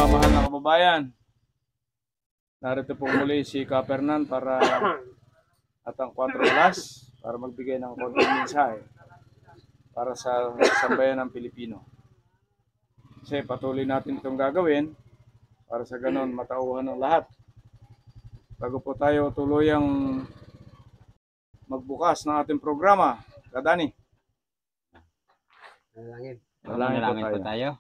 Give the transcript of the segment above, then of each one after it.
mga mahal na kababayan, narito po muli si Kapernan para at ang 4 alas para magbigay ng konting mensahe para sa sambayan ng Pilipino. Kasi patuloy natin itong gagawin para sa ganon matauhan ng lahat. Bago po tayo tuluyang magbukas ng ating programa, Kadani. Manalangin po tayo.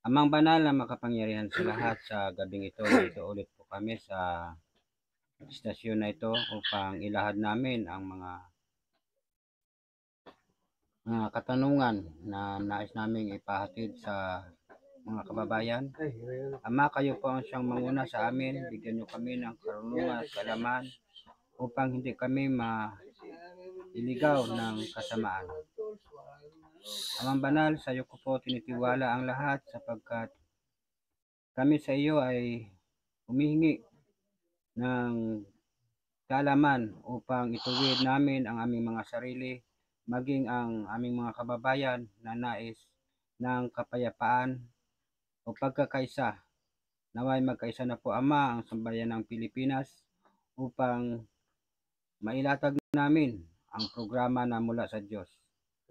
Amang banal na makapangyarihan sa lahat, sa gabing ito, dito ulit po kami sa istasyon na ito upang ilahad namin ang mga katanungan na nais naming ipahatid sa mga kababayan. Ama, kayo po ang siyang manguna sa amin. Bigyan niyo kami ng karunungan at kaalaman upang hindi kami mailigaw ng kasamaan. Amang banal, sa iyo ko po tinitiwala ang lahat sapagkat kami sa iyo ay humihingi ng kaalaman upang ituwid namin ang aming mga sarili, maging ang aming mga kababayan na nais ng kapayapaan o pagkakaisa. Naway magkaisa na po, Ama, ang sambayan ng Pilipinas upang mailatag namin ang programa na mula sa Diyos.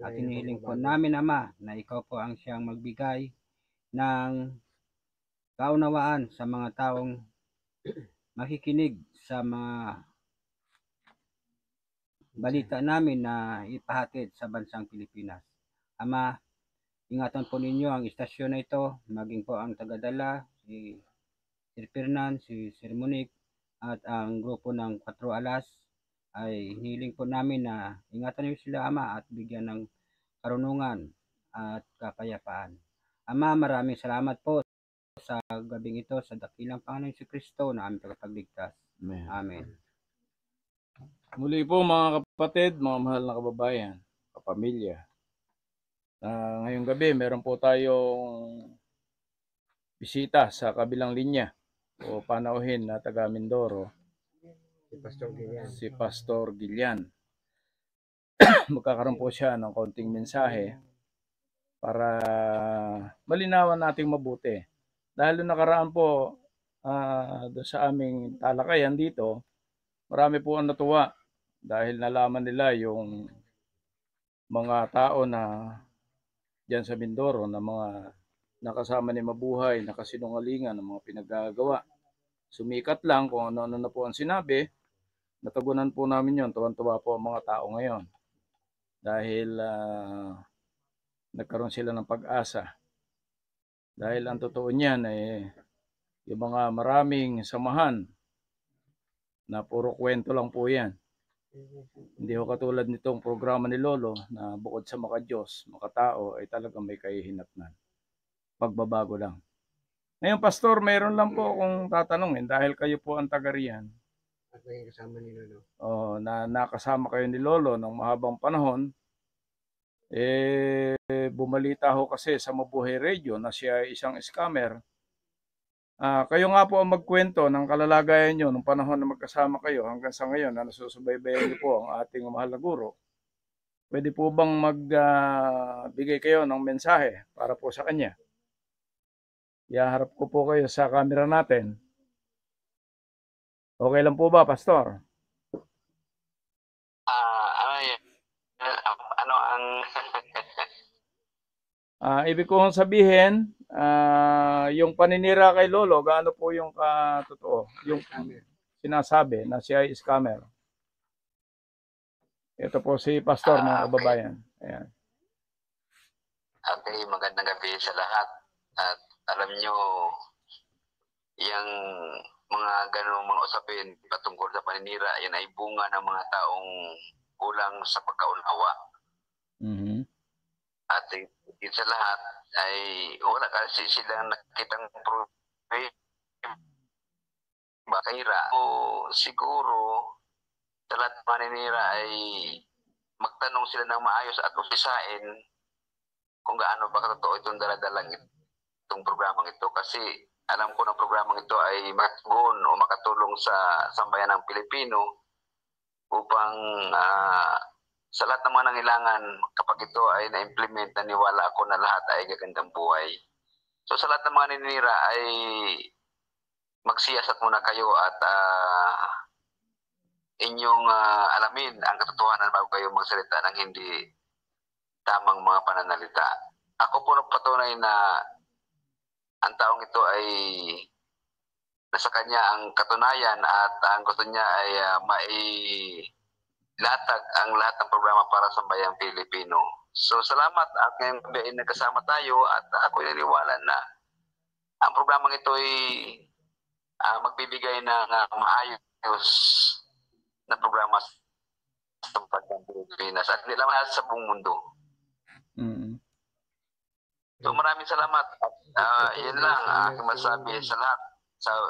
At hinihiling po namin, Ama, na ikaw po ang siyang magbigay ng kaunawaan sa mga taong makikinig sa mga balita namin na ipahatid sa bansang Pilipinas. Ama, ingatan po ninyo ang istasyon na ito, maging po ang tagadala, si Sir Fernan, si Sir Monique, at ang grupo ng 4 alas, ay hinihiling po namin na ingatan niyo sila, Ama, at bigyan ng karunungan at kapayapaan. Ama, maraming salamat po sa gabing ito sa dakilang Panginoon si Kristo na aming tagapagligtas. Amen. Muli po mga kapatid, mga mahal na kababayan, kapamilya. Ngayong gabi, meron po tayong bisita sa kabilang linya o panauhin na taga Mindoro. Si Pastor Gilian. Magkakaroon po siya ng konting mensahe para malinawan nating mabuti. Dahil nakaraan po doon sa aming talakayan dito, marami po ang natuwa dahil nalaman nila yung mga tao na diyan sa Mindoro na mga nakasama ni Mabuhay, nakasinungalingan ng mga pinaggagawa. Sumikat lang kung ano-ano na po ang sinabi. Natagunan po namin yon. Tuwan-tuwa po ang mga tao ngayon dahil nagkaroon sila ng pag-asa. Dahil ang totoo niyan ay yung mga maraming samahan na puro kwento lang po yan. Hindi ho katulad nitong programa ni Lolo na bukod sa makadiyos, makatao ay talagang may kahihinatnan. Pagbabago lang. Ngayon, Pastor, mayroon lang po akong tatanungin dahil kayo po ang taga riyan. At naging kasama ni Lolo. Na nakasama kayo ni Lolo ng mahabang panahon. Bumalita ho kasi sa Mabuhay Radio na siya ay isang scammer. Kayo nga po ang magkwento ng kalalagayan nyo nung panahon na magkasama kayo hanggang sa ngayon na nasusubaybayan niyo po ang ating mahal na guro. Pwede po bang magbigay kayo ng mensahe para po sa kanya? Ihaharap ko po kayo sa camera natin. Okay lang po ba, Pastor? Ano ang... Ibig kong sabihin, yung paninira kay Lolo, gaano po yung totoo? Yung sinasabi na siya ay scammer. Ito po si Pastor, mga kababayan. Ayan. Okay, magandang gabi sa lahat. At alam nyo, yung mga ganong mga usapin patungkol sa paninira, yan ay bunga ng mga taong kulang sa pagkaunawa. Mm-hmm. At higit sa lahat ay wala kasi silang nakitang bakira. O siguro sa lahat ng paninira ay magtanong sila ng maayos at upisain kung gaano ba katotoo itong daladalang itong programang ito. Kasi alam ko na programang ito ay makatugon o makatulong sa sambayan ng Pilipino upang sa lahat ng mga nangailangan, kapag ito ay na-implement, naniwala ako na lahat ay gagandang buhay. So sa lahat ng mga naninira ay magsiyasat muna kayo at inyong alamin ang katotohanan bago kayo magsalita ng hindi tamang mga pananalita. Ako po nagpatunay na ang taong ito ay nasa kanya ang katunayan at ang gusto niya ay mailatag ang lahat ng programa para sa bayang Pilipino. So salamat at ngayong gabi ay nagkasama tayo at ako'y naniwala na ang programang ito ay magbibigay ng maayos na programa sa bayang Pilipinas at hindi lang sa buong mundo. So maraming salamat at yun lang aking masabi sa lahat.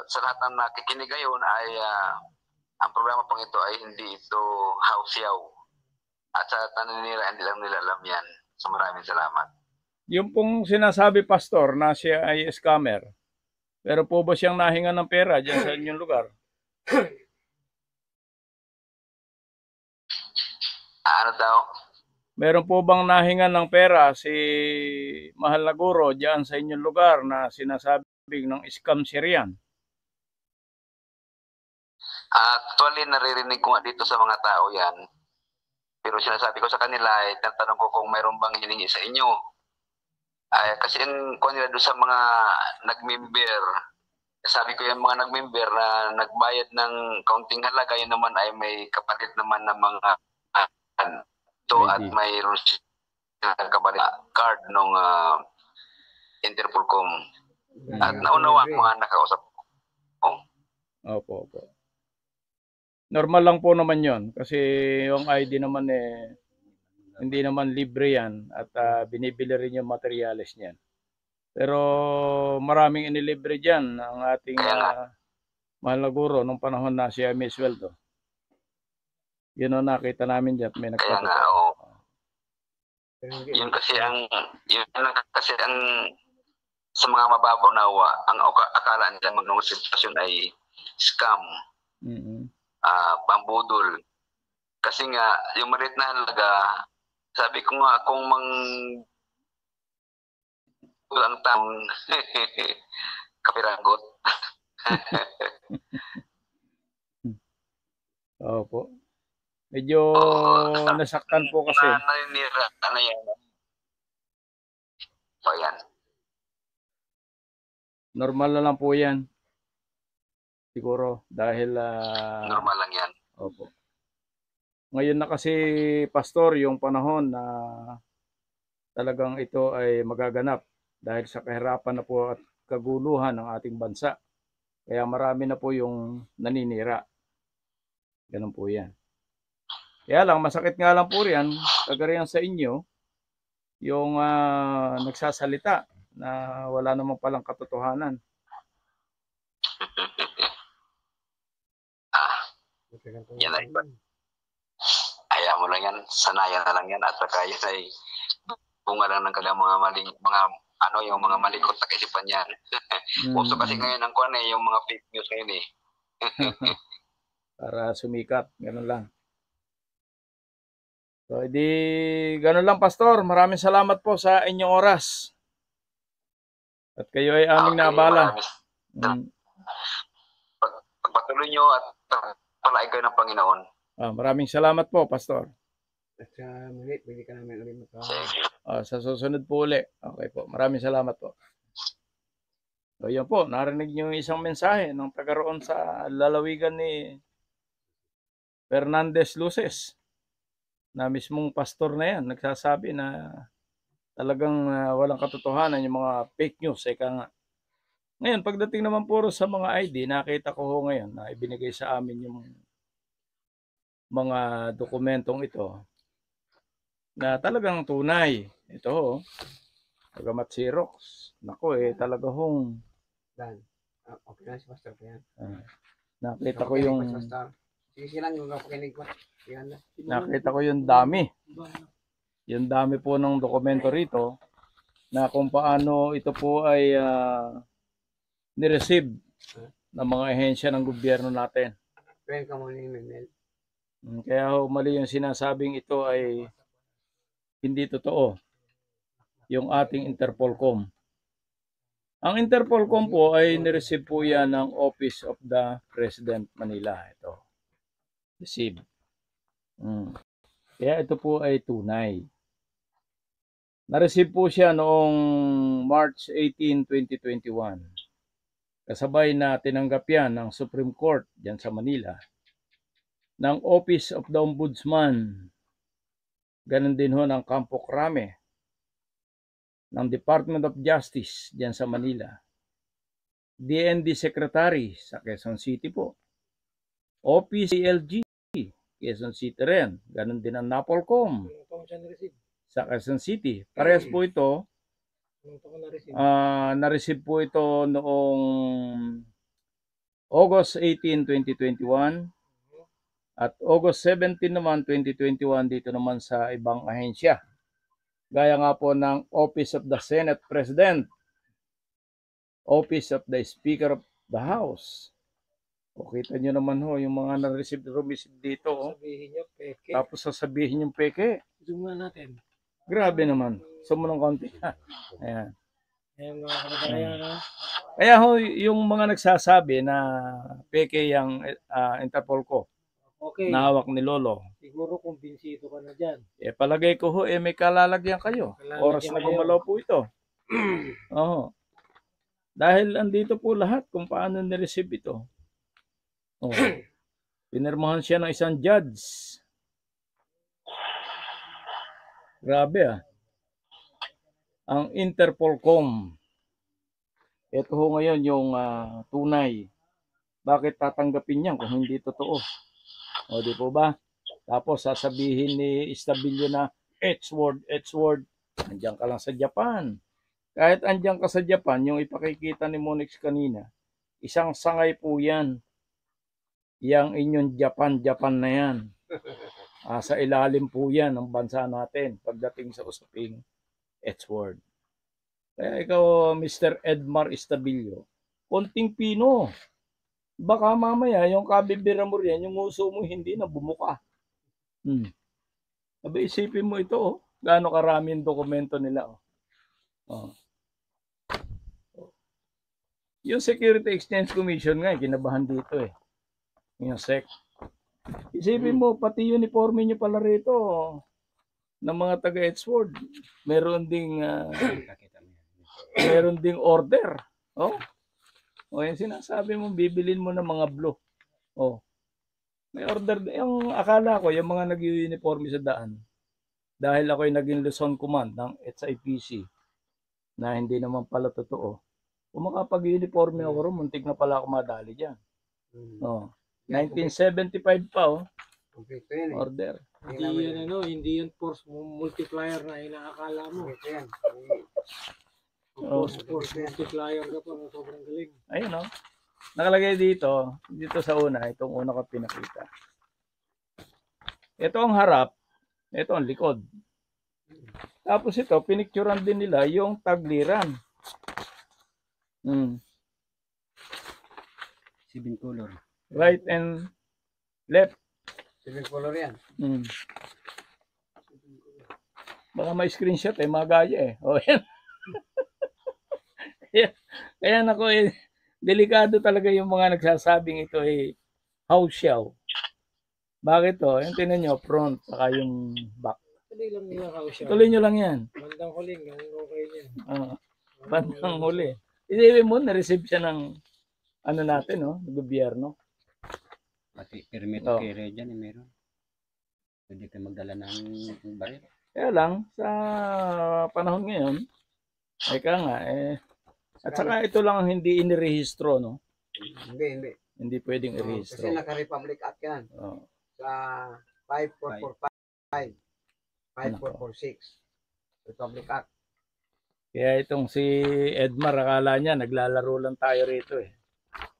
Sa lahat ng nakikinig ngayon ay ang programa pang ito ay hindi ito hausyaw. At sa naninira, hindi lang nila alam yan. So maraming salamat. Yung pong sinasabi, Pastor, na siya ay scammer, pero po ba siyang nahinga ng pera dyan sa inyong lugar? Ano daw? Meron po bang nahinga ng pera si Mahal na Guro dyan sa inyong lugar na sinasabing ng scam Syrian? Actually, naririnig ko nga dito sa mga tao yan. Pero sinasabi ko sa kanila, tanong ko kung mayroon bang hiningi sa inyo. Kasi kung nila doon sa mga nag-member, sabi ko yung mga nag-member na nagbayad ng kaunting halaga, yun naman ay may kapalit naman ng mga at mayroon siya kapalit card ng Interpolcom. At naunawa ang mga nakausap ko. Opo. Normal lang po naman yon kasi yung ID naman hindi naman libre yan at binibili rin yung materyales niyan. Pero maraming inilibre dyan ang ating Mahal na Guro nung panahon na siya may sweldo. Yun ang nakita namin dyan. May nagpapagawa. Yun kasi ang sa mga mababaw nawa, ang akala nila magnoong sitwasyon ay scam. Pambudol. Kasi nga, yung maliit na halaga, sabi ko nga, kung ang tamang kapiranggot. Opo. Medyo nasaktan po kasi. Naninira na yan. So, yan. Normal na lang po yan. Siguro dahil normal lang yan. Opo. Ngayon na kasi, Pastor, yung panahon na talagang ito ay magaganap dahil sa kahirapan na po at kaguluhan ng ating bansa. Kaya marami na po yung naninira. Ganun po yan. Kaya lang, masakit nga lang po riyan, kagariyan sa inyo, yung nagsasalita na wala namang palang katotohanan. Yan ay ayaw mo lang yan, sanayan na lang yan at saka yun ay bunga lang ng kanilang mga maling, yung mga malikot na kaisipan yan. Uso kasi ngayon ang kuwan yung mga fake news ngayon Para sumikat, ganun lang. So, ganun lang, Pastor. Maraming salamat po sa inyong oras. At kayo ay aming naabala. Pagpatuloy nyo at palaig kayo ng Panginoon. Maraming salamat po, Pastor. At muli, pwede ka namin ulit sa susunod po uli. Okay po. Maraming salamat po. So, yan po. Narinig nyo yung isang mensahe ng taga roon sa lalawigan ni Fernandez Luces. Na mismong pastor na yan, nagsasabi na talagang walang katotohanan yung mga fake news. Ngayon, pagdating naman puro sa mga ID, nakita ko ngayon na ibinigay sa amin yung mga dokumentong ito na talagang tunay. Ito, pagamat Xerox. Nako talaga hong. Okay na si Pastor ko yan. Nakita ko yung. Sige lang yung kapakinig ko. Nakita ko yung dami. Yung dami po ng dokumento rito na kung paano ito po ay nireceive ng mga ahensya ng gobyerno natin. Friend ka mo ni Mel. Kaya mali yung sinasabing ito ay hindi totoo. Yung ating Interpolcom. Ang Interpolcom po ay nireceive po yan ng Office of the President Manila. Ito. Receive. Kaya ito po ay tunay. Na-receive po siya noong March 18, 2021. Kasabay na tinanggap yan ng Supreme Court dyan sa Manila, ng Office of the Ombudsman, ganun din ho ng Campo Crame, ng Department of Justice dyan sa Manila, DND Secretary sa Quezon City po, Office CLG, Quezon City rin, ganun din ang Napolcom sa Quezon City. Parehas po ito, na-receive po ito noong August 18, 2021 at August 17 naman, 2021 dito naman sa ibang ahensya. Gaya nga po ng Office of the Senate President, Office of the Speaker of the House. O kita nyo naman ho, yung mga na-receive dito. Sabihin nyo, peke. Tapos sasabihin yung peke. Zoom nga natin. Grabe naman. Sumo ng konti. Ayan. Ayan mga kababayan. Kaya ho, yung mga nagsasabi na peke yung Interpol ko, Okay. na hawak ni Lolo. Siguro kumbinsido ka na dyan. Palagay ko ho, may kalalagyan kayo. Kalalagyan Oras na kayo. gumalaw po ito. Oo. Dahil andito po lahat kung paano ni-receive ito. Oh. Pinirmahan siya ng isang judge. Grabe Ang Interpolcom. Ito ho ngayon yung tunay. Bakit tatanggapin niyan kung hindi totoo? O di po ba? Tapos sasabihin ni Estabillo na H-word. Andiyan ka lang sa Japan. Kahit andiyan ka sa Japan, yung ipakikita ni Monix kanina, isang sangay po yan. Yang inyong Japan na yan. Sa ilalim po yan ng bansa natin pagdating sa usaping H-word. Kaya ikaw, Mr. Edmar Estabillo, konting pino. Baka mamaya yung kabibira mo riyan, yung uso mo hindi na bumuka. Sabi, isipin mo ito, gaano karami yung dokumento nila. Yung Security Exchange Commission nga, kinabahan dito Yung SEC. Isipin mo, pati uniforme nyo pala rito ng mga taga-Edward. Meron ding order. Yung sinasabi mo, bibilin mo ng mga blue. May order. Yung akala ko, yung mga nag-uniforme sa daan, dahil ako'y naging Luzon Command ng SIPC, na hindi naman pala totoo, kung makapag-uniforme ako rin, muntik na pala ako madali dyan. 1975 pa, order. Hindi yan force multiplier na inaakala mo. Force multiplier ka pa, sobrang galing. Ayun nakalagay dito sa una, itong una ko pinakita. Ito ang harap, ito ang likod. Tapos ito, pinicturean din nila yung tagliran. 7 color. Right and left. 7 color yan. Baka may screenshot magaya yan. Kaya nako delikado talaga yung mga nagsasabing ito house show. Bakit yung tinan nyo, front, saka yung back. Tuloy nyo lang yan. Bandang huling, okay niya. Bandang huli. Isipin mo, na-receive siya ng natin, gobyerno. Pati permit carry dyan, meron. Pwede ka magdala ng baril. Kaya lang, sa panahon ngayon, at saka ito lang hindi inirehistro, Hindi. Hindi pwedeng irehistro. Kasi naka-Republic Act yan. Sa 5445, 5446, Republic Act. Kaya itong si Edmar, akala niya, naglalaro lang tayo rito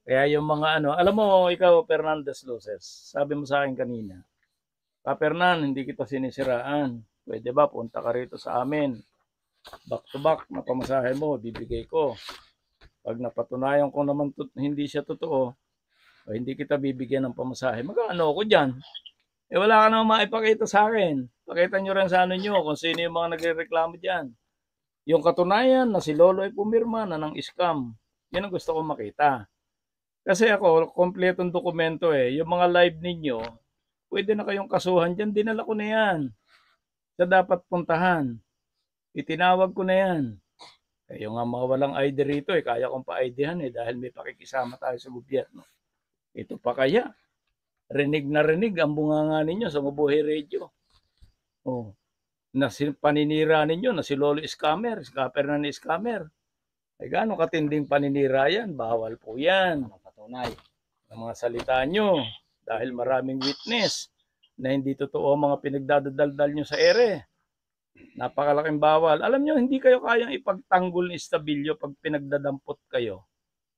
Kaya yung mga alam mo, ikaw, Fernandez Luces, sabi mo sa akin kanina, Fernan, hindi kita sinisiraan. Pwede ba, punta ka rito sa amin. Back to back, na pamasahe mo, bibigay ko. Pag napatunayan ko naman hindi siya totoo, hindi kita bibigyan ng pamasahe, mag-ano ako dyan? Wala ka naman maipakita sa akin. Pakita nyo rin sa nyo kung sino yung mga nagre-reklamo dyan. Yung katunayan na si Lolo ay pumirma na ng scam. Yan ang gusto ko makita. Kasi ako, kompletong dokumento eh. Yung mga live ninyo, pwede na kayong kasuhan dyan. Dinala ko na yan. Sa dapat puntahan. Itinawag ko na yan. Kayo nga mga walang ID rito eh. Kaya kong pa-IDhan eh. Dahil may pakikisama tayo sa gobyerno. Ito pa kaya. Rinig na rinig ang bunganga ninyo sa Mabuhay Radio. Oh. Na paninira ninyo na si Lolo scammer, scammer na ni scammer. Ay gaano katinding paninira yan? Bawal po yan. Patunay. Ang mga salita nyo. Dahil maraming witness na hindi totoo ang mga pinagdadaldal nyo sa ere. Napakalaking bawal. Alam nyo, hindi kayo kayang ipagtanggol ni Estabillo pag pinagdadampot kayo.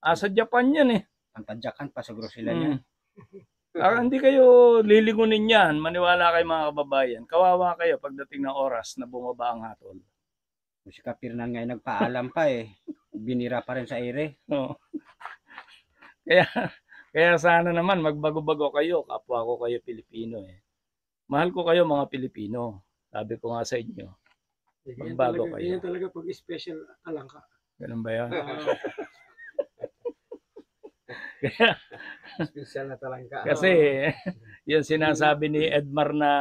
Sa Japan yan eh. Ang tadyakan pa siguro sila niyan. Hindi kayo lilingunin yan. Maniwala kayo mga kababayan. Kawawa kayo pagdating ng oras na bumaba ang hatol. Si Kapirnan nga nagpaalam pa eh. Binira pa rin sa ere. No. Kaya sana naman magbago-bago kayo. Kapwa ko kayo Pilipino eh. Mahal ko kayo mga Pilipino. Sabi ko nga sa inyo. Magbago kayo. Yan talaga pag special alang ka. Ganun ba yan? Special na talangka. Kasi yung sinasabi ni Edmar na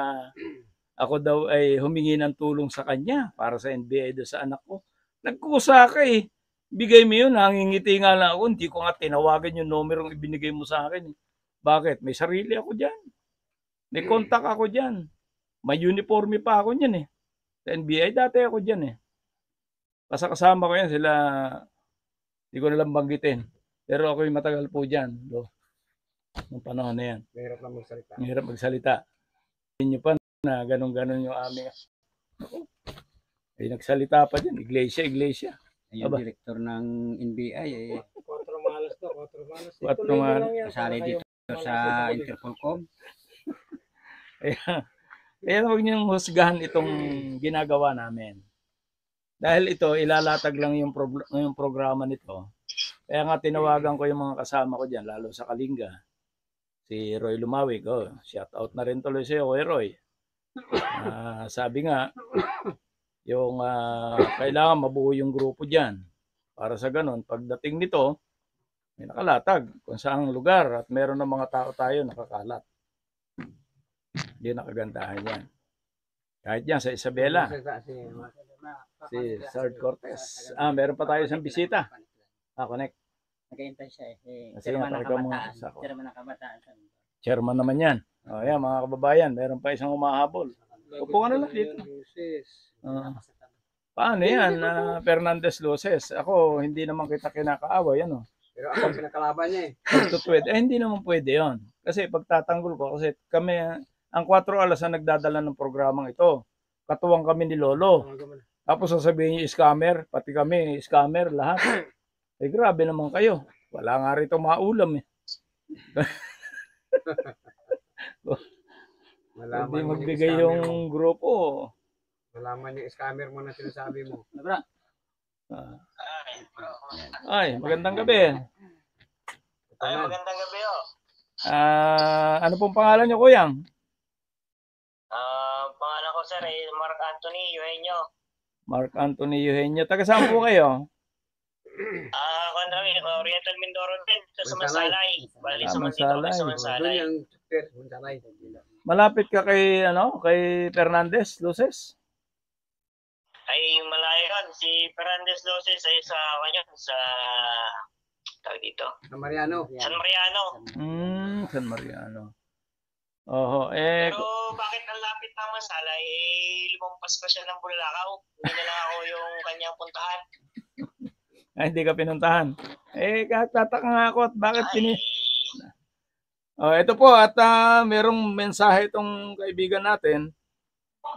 ako daw ay humingi ng tulong sa kanya para sa NBA do sa anak ko. Nagkusa ka eh. Bigay mo yun, nangingiti nga lang ako. Hindi ko nga tinawagan yung numerong ibinigay mo sa akin. Bakit? May sarili ako dyan. May contact ako dyan. May uniforme pa ako dyan eh. Sa NBA, dati ako dyan eh. Kasama ko yan sila, hindi ko nalang banggitin. Pero ako yung matagal po dyan. Nung panahon na yan. Mahirap lang magsalita. Mahirap magsalita. Hindi nyo pa na ganun-ganun yung aming. Ay nagsalita pa dyan. Iglesia. Yung direktor ng NBI eh. 4 malas to, 4 malas. 4 malas. Kasali dito sa Interpolcom. Kaya huwag niyong husgahan itong ginagawa namin. Dahil ito, ilalatag lang yung programa nito. Kaya nga tinawagan ko yung mga kasama ko dyan, lalo sa Kalinga. Si Roy Lumawig, shout out na rin tuloy sa'yo, Roy. Sabi nga, yung kailangan mabuo yung grupo dyan. Para sa ganun, pagdating nito, may nakalatag kung saang lugar at meron ng mga tao tayo nakakalat. Hindi nakagandahan yan. Kahit yan sa Isabela. Si Sard Cortez. Meron pa tayo isang bisita. Connect. Nag-iintay siya eh. Chairman ng kabataan. Chairman naman yan. Yan mga kababayan, meron pa isang umahabol. Upo ka na lang dito. Paano yan? Fernandez Luces. Ako, hindi naman kita kinakaaway. Ano? Pero ako pinakalaban niya eh. Hindi naman pwede yon. Kasi pagtatanggol ko, kasi kami, ang 4 alas na nagdadala ng programang ito. Katuwang kami ni Lolo. Tapos sasabihin niyo scammer, pati kami scammer lahat. Grabe naman kayo. Wala nga rito maulam eh. Hindi magbigay yung grupo. Malaman yung scammer mo na sinasabi mo. Ay, magandang gabi. Ay, magandang gabi Ano pong pangalan niyo, Kuyang? Pangalan ko sir ay Mark Anthony Eugenio. Mark Anthony Eugenio. Taga saan po kayo? Oriental Mindoro din. Sa Mansalay. Bali sa Mansalay. Mansalay. Malapit ka kay Fernandez Luces? Ay malayo yun. Si Fernandez Luces ay sa tawag dito. San Mariano. San Mariano. San Mariano. Pero bakit ang lapit ng Mansalay? Lumampas pa siya ng Bulacau. Hindi na lang ako yung kanyang puntahan. Hindi ka pinuntahan. Tataka nga ako at bakit ito po at merong mensahe itong kaibigan natin.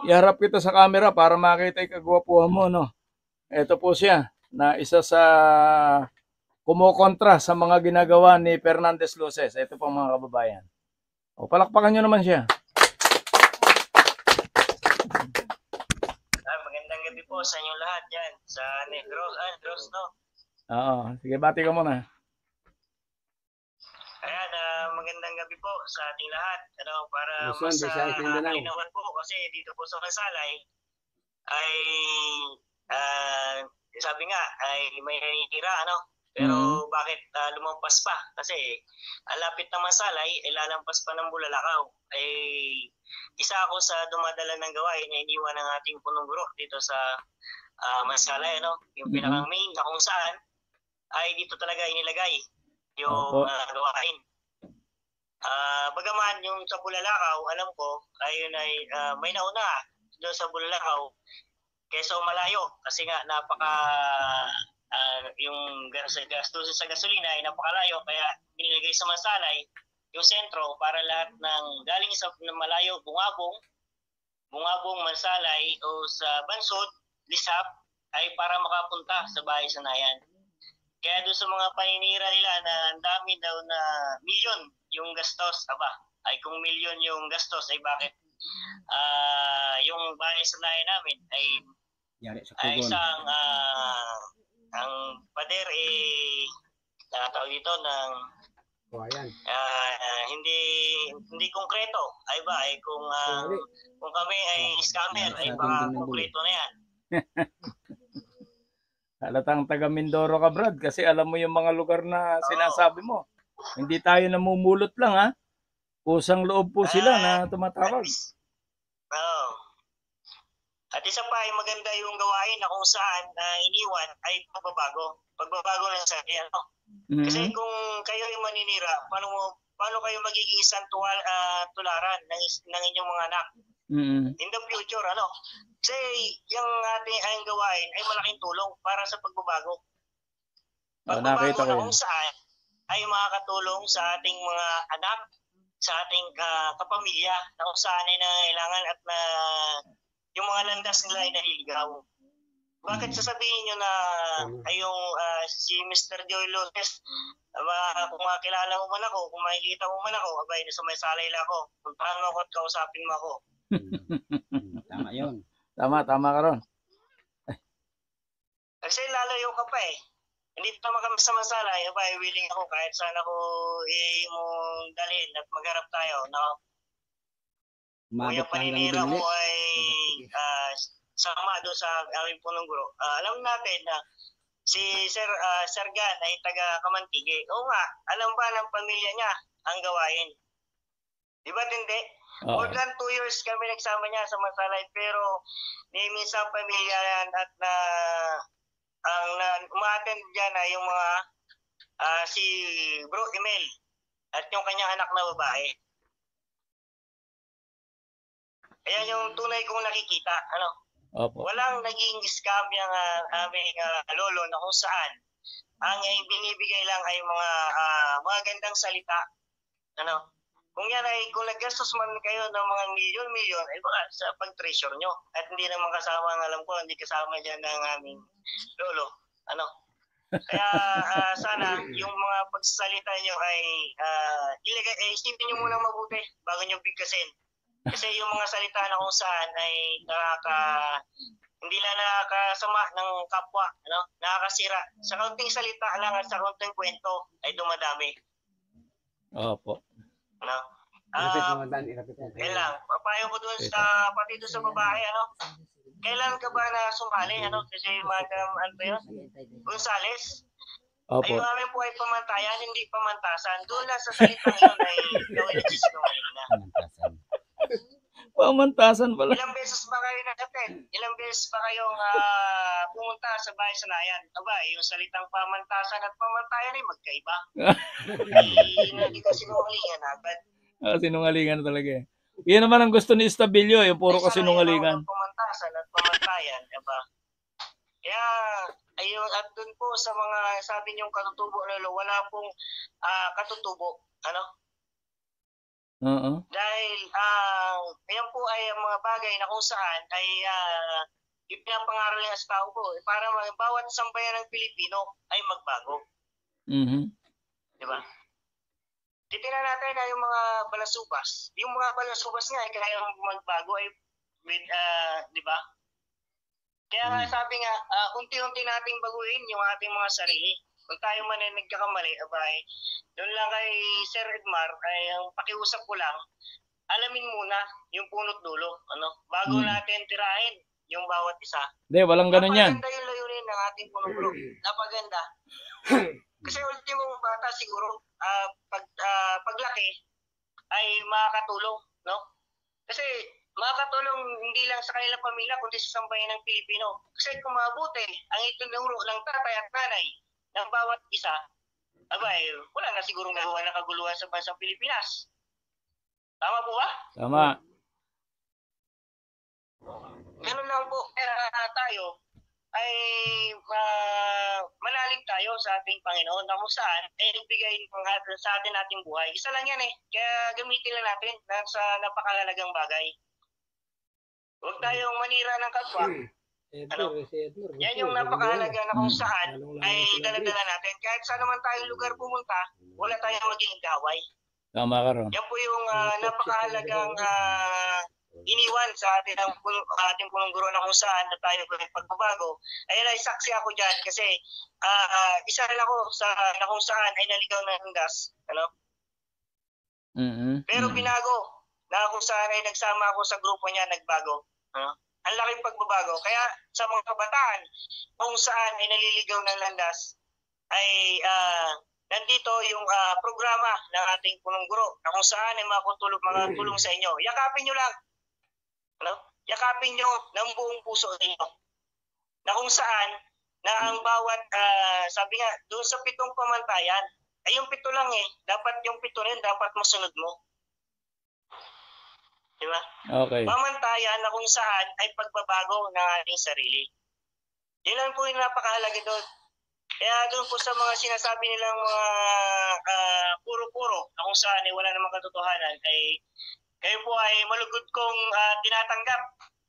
Iharap kita sa camera para makita yung kagwapuhan mo, no? Ito po siya na isa sa kumukontra sa mga ginagawa ni Fernandez Luces. Ito po mga kababayan. Palakpakan nyo naman siya. Magandang gabi po sa inyong lahat dyan. Sa Negros, no? Sige, bati ka muna. Ayan, magandang gabi po sa ating lahat. Para mas kalinawan po kasi dito po sa Mansalay ay sabi nga ay may nanitira, ano? Pero bakit lumampas pa? Kasi ang lapit ng Mansalay ay lalampas pa ng Bulalakaw. Isa ako sa dumadala ng gawain na iniwan ng ating punong guro dito sa Mansalay, ano? Yung pinakang main na kung saan ay dito talaga inilagay yung gawain. Bagaman yung sa Bulalakaw, alam ko, ayun ay may nauna doon sa Bulalakaw kaysa malayo kasi nga napaka yung gastos sa gasolina ay napakalayo kaya binilagay sa Mansalay yung sentro para lahat ng galing sa malayo Bungabong, Mansalay o sa Bansod, Lisap ay para makapunta sa bahay sanayan. Kaya doon sa mga paninira nila na ang dami daw na milyon yung gastos, ay kung milyon yung gastos ay bakit yung bahay sanayan namin ay isang ang pader tawag dito ng hindi konkreto ay kung kami ay scammer ay baka konkreto na yan. Halatang taga Mindoro ka, Brad, kasi alam mo yung mga lugar na sinasabi mo. Hindi tayo namumulot lang, ha? Pusang loob po sila na tumatawag. At isa pa ay maganda yung gawain na kung saan iniwan ay pagbabago. Pagbabago ng sakyan. Kasi kung kayo yung maninira, paano kayo magiging isang tularan ng inyong mga anak? In the future, ano? Kasi yung ating gawain ay malaking tulong para sa pagbabago. Pagbabago na kung saan ay makakatulong sa ating mga anak, sa ating kapamilya, na kung saan ay nangailangan at na yung mga landas nila ay naliligaw. Bakit sasabihin nyo na ay yung si Mr. Joy Lopez, kung makilala mo man ako, kung makikita mo man ako, abay, nasa may salay lang ako. Puntahan mo ako at kausapin mo ako. Tama yun. Tama ka ron. Kasi lalayo ka pa eh. Hindi pa kami sa Mansalay, abay, willing ako kahit saan ako mong dalhin at magharap tayo. No? Kung yung paninira mo ay sama doon sa aming punong guro. Alam natin na si Sir Gan ay taga Kamantige. Oo nga, alam ba ng pamilya niya ang gawain? Di ba hindi? More than 2 years kami nagsama niya sa Mansalay pero minsan pamilya yan at ang umattend dyan ay yung mga si Bro Emel at yung kanyang anak na babae. Ayan yung tunay kong nakikita. Ano? Opo. Walang naging scam yung aming lolo na kung saan ang binibigay lang ay mga gandang salita. Ano? Kung yan ay, kung naggastos man kayo ng mga milyon-milyon, ay baka sa pag-treasure nyo. At hindi naman kasama, alam ko, hindi kasama dyan ng aming lolo. Ano? Kaya sana yung mga pagsasalita nyo ay isipin nyo muna mabuti bago nyo bigkasin. Kasi yung mga salita na kung saan ay hindi lang nakakasama ng kapwa, ano? Nakakasira. Sa kaunting salita lang at sa kaunting kwento ay dumadami. Opo. No? Kailan? Papayo ko doon sa pati doon sa babae, ano? Kailan ka ba na sumali, ano? Kasi Madam, ano ba yun? Gonzales? Opo. Ay, yung amin po ay pamantayan, hindi pamantasan. Doon lang sa salitang yun ay gawin na sisinungaling na. Pamantasan pala. Ilang beses ba kayo nag-attend? Ilang beses ba kayong pumunta sa bahay sanayan? Aba, yung salitang pamantasan at pamantayan ay magkaiba. Hindi ka sinungalingan agad. Sinungalingan talaga eh. Yan naman ang gusto ni Estabillo, yung puro ka sinungalingan. Pamantasan at pamantayan, diba? Kaya, ayun, at dun po sa mga sabi niyong katutubo, lolo, wala pong katutubo. Ano? Dahil yan po ay mga bagay na kung saan ay ipinapangaral niya sa tao ko para bawat sambayan ng Pilipino ay magbago. Diba? Titingnan natin na yung mga balasubas. Yung mga balasubas nga ay kaya magbago ay diba? Kaya sabi nga, unti-unti nating baguhin yung ating mga sarili. Kung tayo man ay nagkakamali, abay, doon lang kay Sir Edmar, ay ang pakiusap ko lang, alamin muna yung punot dulo, ano? Bago natin tirahin yung bawat isa. Hindi, walang ganun yan. Napaganda yung layunin ng ating punong guro. Napaganda. Kasi ultimong bata siguro, paglaki ay makakatulong, no? Kasi makakatulong hindi lang sa kanilang pamilya kundi sa sambayan ng Pilipino. Kasi kung mabuti ang itinuro ng tatay at nanay ng bawat isa, abay, wala na sigurong gagawa ng kaguluhan sa bansang Pilipinas. Tama po ba? Tama. Ganun lang po, tayo ay manalig tayo sa ating Panginoon na kung saan ay nagbigay sa atin nating buhay. Isa lang yan kaya gamitin lang natin sa napakahalagang bagay. Huwag tayong manira ng kapwa. Yan yung napakahalaga na kung saan ay daladala natin. Kahit saan naman tayong lugar pumunta, wala tayong maging gaway. Tama ka ron. Yan po yung napakahalagang iniwan sa ating punong guro na kung saan na tayo pagbabago. Ayun ay saksi ako dyan kasi isa rin ako na kung saan ay naligaw ng landas. Ano? Pero binago na kung saan ay nagsama ako sa grupo niya, nagbago. Ang laking pagbabago. Kaya sa mga kabataan kung saan ay naliligaw ng landas ay nandito yung programa ng ating punong guro na kung saan ay makatulong sa inyo. Yakapin nyo lang. Ano? Yakapin nyo ng buong puso ninyo. Na kung saan na ang bawat, sabi nga, doon sa 7 pamantayan, ay yung 7 lang dapat yung 7 na yun, dapat masunod mo. Diba? Okay. Pamantayan na kung saan ay pagbabago ng ating sarili. Yun lang po yung napakahalaga doon. Kaya doon po sa mga sinasabi nilang mga puro-puro na kung saan ay wala namang katotohanan, ay kayo po ay malugod kong tinatanggap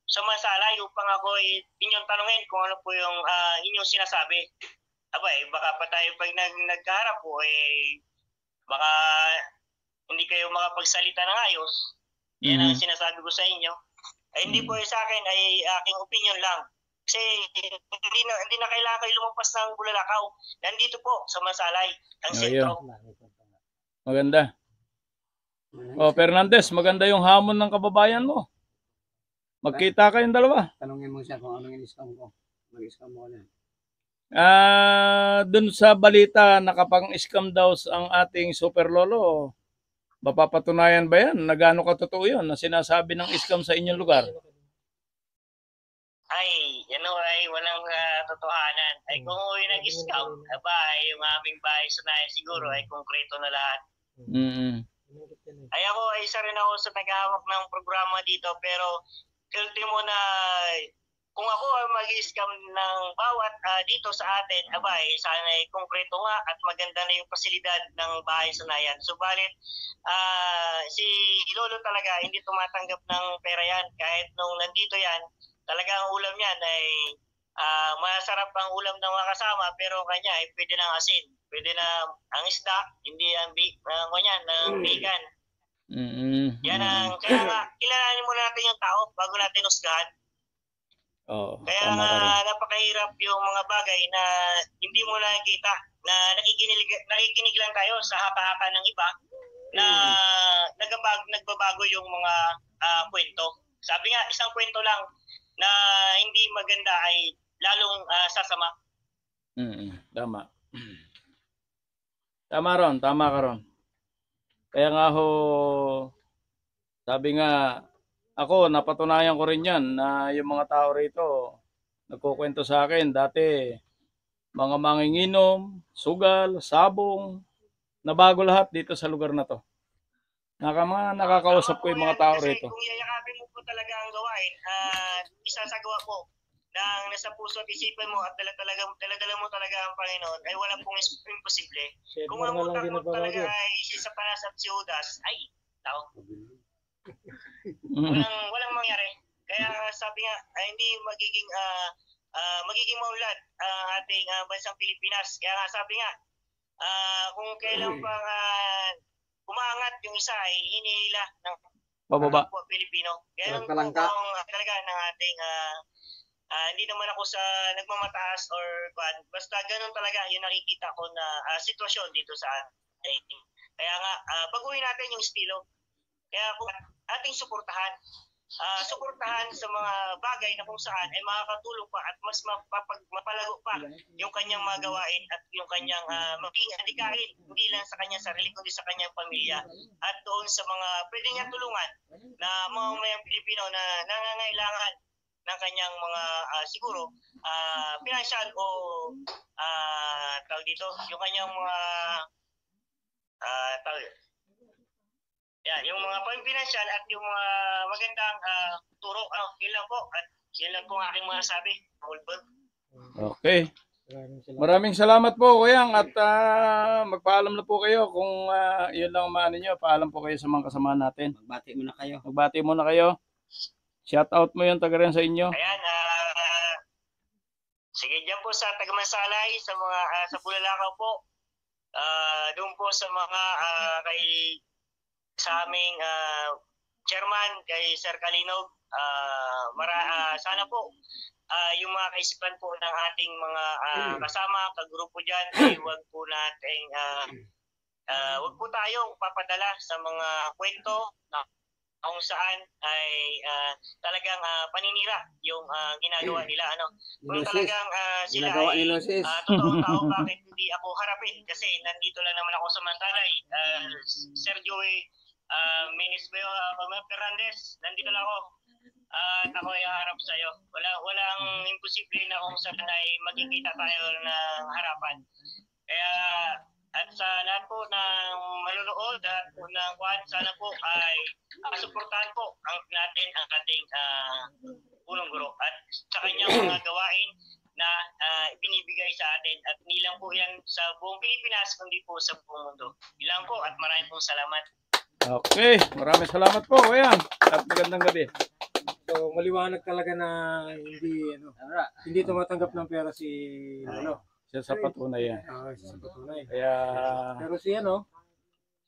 sa masalay upang ako ay inyong tanungin kung ano po yung inyong sinasabi. Abay, baka pa tayo pag nagkaharap po, baka hindi kayo makapagsalita ng ayos. Yan ang sinasabi ko sa inyo. Ay, hindi po sa akin ay aking opinion lang. Kasi hindi na kailangan kayo lumampas ng Bulalakaw. Nandito po sa Masalay, ang sentro. Maganda. Fernandez, maganda yung hamon ng kababayan mo. Magkita kayong dalawa. Tanungin mo siya kung anong in-scam ko. Mag-scam mo na. Dun sa balita nakapang-scam daw ang ating super lolo. Mapapatunayan ba yan? Nagano katotoo yun na sinasabi ng scam sa inyong lugar? Ay, yan ay walang totohanan. Ay kung yung nag-scam, yung aming bahay sanayan siguro ay konkreto na lahat. Ay ako, isa rin ako sa naghahawak ng programa dito pero ultimo na kung ako mag-scam ng bawat dito sa atin, sana ay konkreto nga at maganda na yung pasilidad ng bahay sanayan. Subalit, si Lolo talaga hindi tumatanggap ng pera yan. Kahit nung nandito yan, talaga ang ulam yan ay masarap ang ulam ng mga kasama pero kanya ay pwede ng asin. Pwede na ang isda, hindi ang bacon. Yan ang, kaya nga, kilalanin muna natin yung tao bago natin husgahan. Kaya nga napakahirap yung mga bagay na hindi mo nakikita, na nakikinig lang tayo sa haka-haka ng iba na nagbabago yung mga kwento. Sabi nga, isang kwento lang na hindi maganda ay lalong sasama. Tama. Tama ka ron. Kaya nga sabi nga, ako napatunayan ko rin yan na yung mga tao rito nagkukwento sa akin dati mga manginginom, sugal, sabong, nabago lahat dito sa lugar na to. Nakakausap ko yung mga tao rito. Kung yayakapin mo po talaga ang gawain, isasagawa po na nasa puso at isipan mo at daladala mo talaga ang Panginoon, ay walang pong imposible. Kung ang utak mo talaga ay si Sapanas at si Judas, ay tao. Walang mangyari. Kaya sabi nga, hindi magiging maunlad ang ating bansang Pilipinas. Kaya nga sabi nga, kung kailan pa umaangat yung isa ay hinihila ng pababa Pilipino. Ganun po ang talaga ng ating hindi naman ako sa nagmamataas or basta ganun talaga yung nakikita ko na sitwasyon dito sa ating. Kaya nga baguhin natin yung estilo. Kaya kung ating suportahan suportahan sa mga bagay na kung saan ay makakatulong pa at mas mapalago pa yung kanyang mga gawain at yung kanyang maging adikain, hindi lang sa kanyang sarili kundi sa kanyang pamilya at doon sa mga pwede niya tulungan na mga mamayang Pilipino na nangangailangan ng kanyang mga siguro financial o tawag dito, yung kanyang mga yung mga pang-financial at yung mga magandang turo. Yun lang po. At yun lang po ang aking mga sabi. Okay. Maraming salamat po, Kuyang. At magpaalam na po kayo kung yun lang maano nyo. Paalam po kayo sa mga kasama natin. Magbati muna kayo. Magbati muna kayo. Shout out mo yung taga rin sa inyo. Ayan. Sige, dyan po sa Tagamansalay, sa mga sa Bulalakaw po. Doon po sa mga sa aming chairman kay Sir Kalinog, sana po yung mga kaisipan po ng ating mga kasama, kagrupo dyan, ay wag po nating wag po tayong papadala sa mga kwento na kung saan ay talagang paninira yung ginagawa nila. Kung talagang sila ay totoong tao, bakit hindi ako harapin? Kasi nandito lang naman ako sa Mantalay. Sir Joey Minisbeo Fernandez, nandito lang ako. At ako ay harap sa iyo. Walang imposible na kung saan ay magkikita tayo ng harapan. Kaya at sa lahat po ng manunood at ng kuhan, sana po ay suportahan po natin ang ating punong guro at sa kanyang mga gawain na ibinibigay sa atin. At hindi lang po yan sa buong Pilipinas, kundi po sa buong mundo. Ilang po at maraming pong salamat. Okay, maraming salamat po, Kuyang. At magandang gabi. So, maliwanag talaga na hindi tumatanggap ng pera si Siya sa patunay yan. sa patunay. Kaya Pero si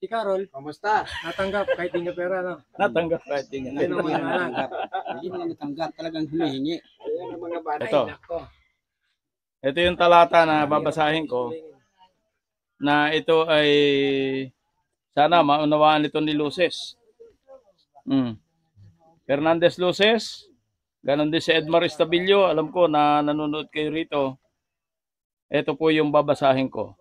Carol, kamusta? Natanggap kahit hindi niya pera, no? natanggap kahit hindi Hindi niya. naman natanggap. Hindi naman natanggap. Talagang humihingi. Ayan ang mga banay. Ito yung talata na babasahin ko na ito ay sana maunawaan ito ni Luces. Fernandez Luces, ganon din si Edmar Estabillo. Alam ko na nanonood kayo rito. Ito po yung babasahin ko.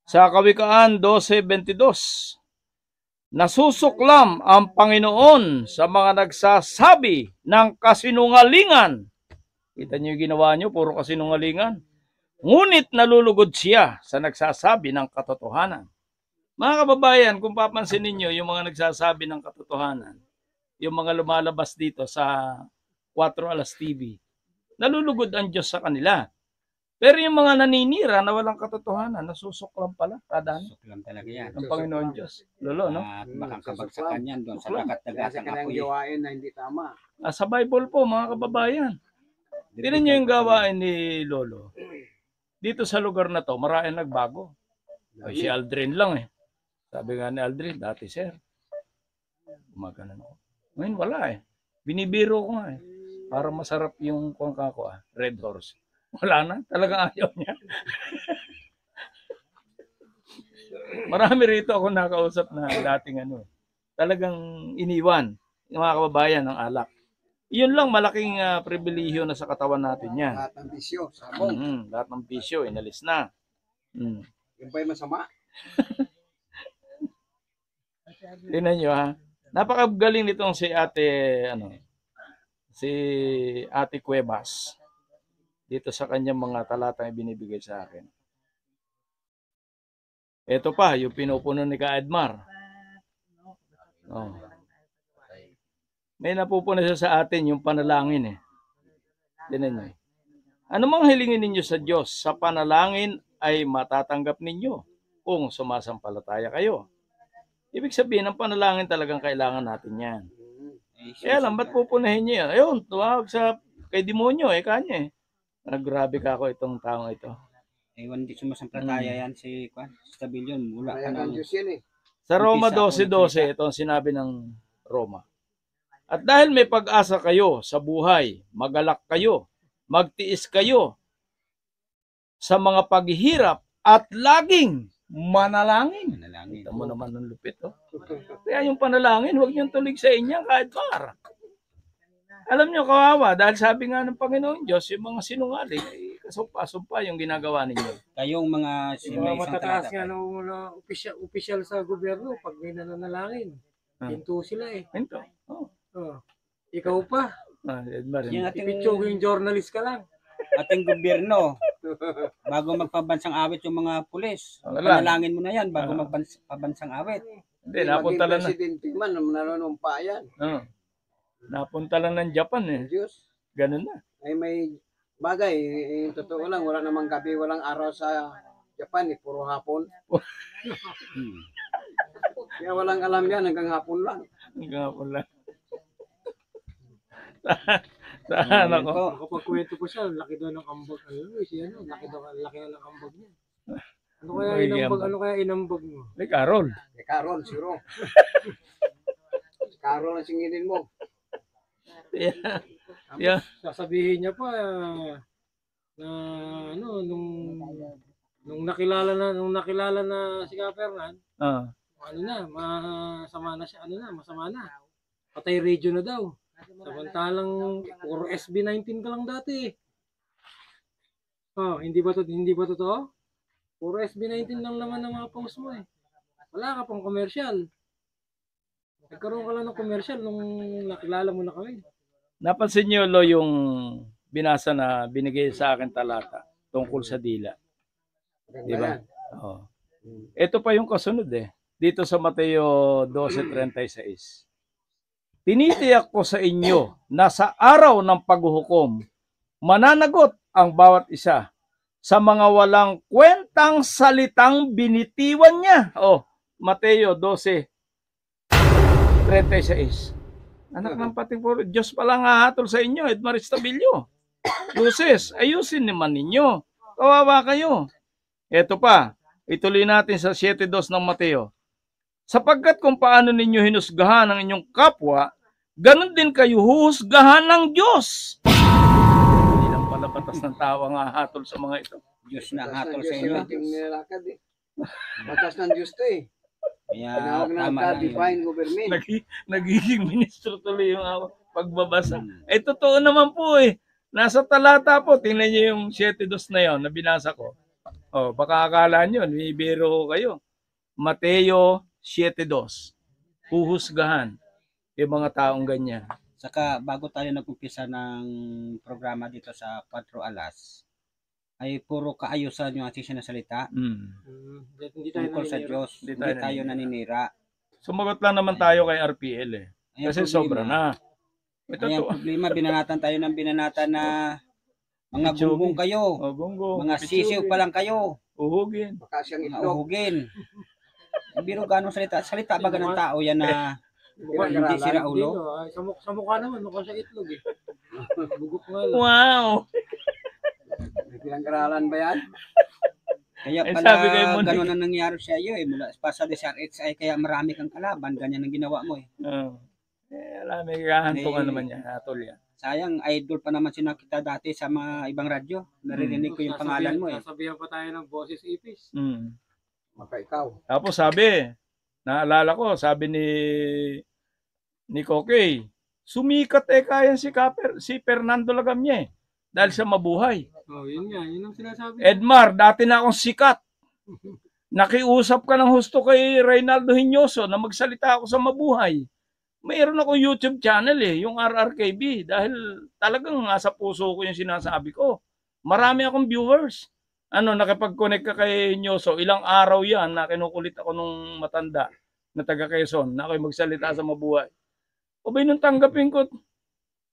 Sa Kawikaan 12:22, nasusuklam ang Panginoon sa mga nagsasabi ng kasinungalingan. Kita niyo yung ginawa niyo, puro kasinungalingan. Ngunit nalulugod siya sa nagsasabi ng katotohanan. Mga kababayan, kung papansin ninyo yung mga nagsasabi ng katotohanan, yung mga lumalabas dito sa 4 Alas TV, nalulugod ang Diyos sa kanila. Pero yung mga naninira na walang katotohanan, nasusuklam pala. Kadaan. Suklam talaga yan. Ang Panginoon Diyos. Lolo, no? At bakang kabagsakan yan doon sa dagat-dagat ng apoy. gawain na hindi tama. Sa Bible po, mga kababayan. Tingnan niyo yung gawain ni Lolo. Dito sa lugar na to, maraming nagbago. Ay, si Aldrin lang eh. Sabi nga ni Aldrin, dati sir, gumagana ako. Ngayon wala eh. Binibiro ko nga eh. Para masarap yung kuwangka ko Red Horse. Wala na. Talagang ayaw niya. Marami rito ako nakausap na dating talagang iniwan yung mga kababayan ng alak. Yun lang malaking pribilehiyo na sa katawan natin yan. Lahat ng bisyo, sabong. Lahat ng bisyo, inalis na. Yung ba'y masama? Tingnan nyo napakagaling nitong si Ate Cuevas dito sa kanyang mga talatang ibinibigay sa akin. Ito pa, yung pinupuno ni Ka Edmar. May napupuno siya sa atin yung panalangin eh. Tingnan nyo. Ano mang hilingin ninyo sa Diyos, sa panalangin ay matatanggap ninyo kung sumasampalataya kayo. Ibig sabihin, ang panalangin talagang kailangan natin yan. Kaya lang, ba't pupunahin nyo yan? Ayun, tuwag kay demonyo kanya eh. Grabe ka ako itong taong ito. Hindi sumasampalataya yan si Estabillo. Wala ka na. Sa Roma 12:12, ito ang sinabi ng Roma. At dahil may pag-asa kayo sa buhay, magalak kayo, magtiis kayo sa mga paghihirap at laging manalangin. Manalangin. Ito mo naman ng lupit, oh. Kaya yung panalangin, huwag niyong tuligsain niya kahit para. Alam niyo, kawawa, dahil sabi nga ng Panginoon Diyos, yung mga sinungaling, ay kasumpa-sumpa yung ginagawa ninyo. Kayong mga Yung mga matataas nga nung opisyal sa gobyerno, pag may nananalangin, pinto sila eh. Ito. Oh. Ikaw pa, Edmar, Yung ating, ipitsyo yung journalist ka lang. ating gobyerno, bago magpabansang awit yung mga pulis, Wala. panalangin mo na yan bago magpabansang awit. Hindi, napunta lang na. Presidente man, nanunumpa yan. Napunta lang ng Japan eh. Diyos, Ganun na. ay may bagay. Totoo lang, wala namang gabi, walang araw sa Japan, puro hapon. Kaya walang alam yan, hanggang hapon lang. Hanggang hapon lang. Saan ako? Kapag kwento po siya, laki daw ng ambag. Laki na ng ambag niya. Ano kaya inambag mo? Hey, Carol. Carol, siguro. Carol ang singilin mo. Yeah. Sasabihin niya pa na nung nakilala na si Kapernan, masama na siya, masama na. Patay radio na daw. Samantalang puro SB19 ka lang dati. Hindi ba totoo? Puro SB19 lang naman ang mga post mo eh. Wala ka pang commercial. Nagkaroon ka lang ng commercial nung nakilala mo na kami. Napansin niyo, Lo, yung binasa na binigay sa akin talata tungkol sa dila. Di ba? Oh. Ito pa yung kasunod eh. Dito sa Mateo 12:36. Tinitiyak ko sa inyo na sa araw ng paghuhukom, mananagot ang bawat isa sa mga walang kwentang salitang binitiwan niya. Mateo 12:36. Anak ng pating puro, Diyos pala nga hatol sa inyo, Edmar Estabillo. Luces, ayusin naman ninyo. Kawawa kayo. Ito pa, ituloy natin sa 7:2 ng Mateo. Sapagkat kung paano ninyo hinusgahan ang inyong kapwa, ganun din kayo huhusgahan ng Diyos. Hindi lang pala batas ng tao ang hatol sa mga ito. Diyos na hatol sa inyo. Batas ng Diyos to eh. Kaya Tinawag na tama na yun. divine government. Nagiging ministro tuloy yung pagbabasa. Totoo naman po eh. Nasa talata po, tingnan niyo yung 7:2 na yon na binasa ko. Baka akala nyo, bibiro kayo. Mateo 7:2. Huhusgahan yung mga taong ganyan. Saka bago tayo nag-umpisa ng programa dito sa 4 Alas, ay puro kaayusan yung ating sinasalita tungkol sa Diyos. Hindi tayo naninira. Sumagot lang naman tayo kay RPL eh. Kasi sobra na. Ay, ang problema, binanatan tayo ng binanatan na mga gunggong kayo. Mga sisiw pa lang kayo. Uhugin. Baka siyang Mga itlog. uhugin. Biro ganong salita. Salita ba ng tao yan na hindi sira ulo? Sa mukha naman, mukha siya itlog eh. Bugok nga lang. Wow! Pinag-aralan ba yan? Kaya Ay, pala sabi kay Monique, gano'n ang nangyari sa iyo eh. Mula pa sa DSRH ay kaya marami kang kalaban. Ganyan ang ginawa mo eh. alam, may kahantungan naman yan. Hatol yan. Sayang, idol pa naman kita dati sa mga ibang radyo. Naririnig ko yung pangalan mo eh. Sasabihan pa tayo ng boses ipis. Maka ikaw. Tapos sabi, naalala ko, sabi ni Kokey, sumikat kaya si Fernando Lagamye dahil sa mabuhay. Yun nga, yun ang sinasabi. Edmar, dati na akong sikat. Nakiusap ka ng husto kay Reynaldo Hinoso na magsalita ako sa mabuhay. Mayroon ako YouTube channel yung RRKB, dahil talagang nasa puso ko yung sinasabi ko. Marami akong viewers. Nakipag-connect ka kay Hinoso, ilang araw yan na kinukulit ako nung matanda na taga Quezon na ako'y magsalita sa mabuhay. Nung tanggapin ko,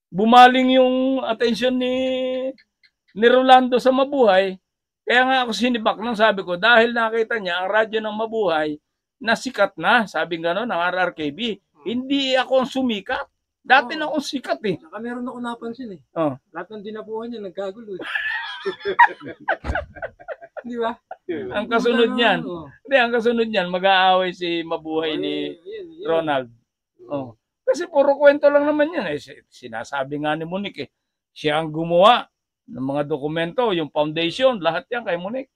bumaling yung attention ni Rolando sa mabuhay. Kaya nga ako sinibak nang sabi ko, dahil nakita niya ang radyo ng mabuhay na sikat na, sabi gano'n ng RRKB. Hindi ako ang sumikat. Dati na akong sikat eh. Saka meron ako napansin eh. Lahat ng dinapuhan niya nagkagulo eh. Di ba? Ang kasunod niyan, mag-aaway si mabuhay ni Ronald. Kasi puro kwento lang naman yan. Sinasabi nga ni Monique siya ang gumawa ng mga dokumento, yung foundation, lahat yan kay Monique.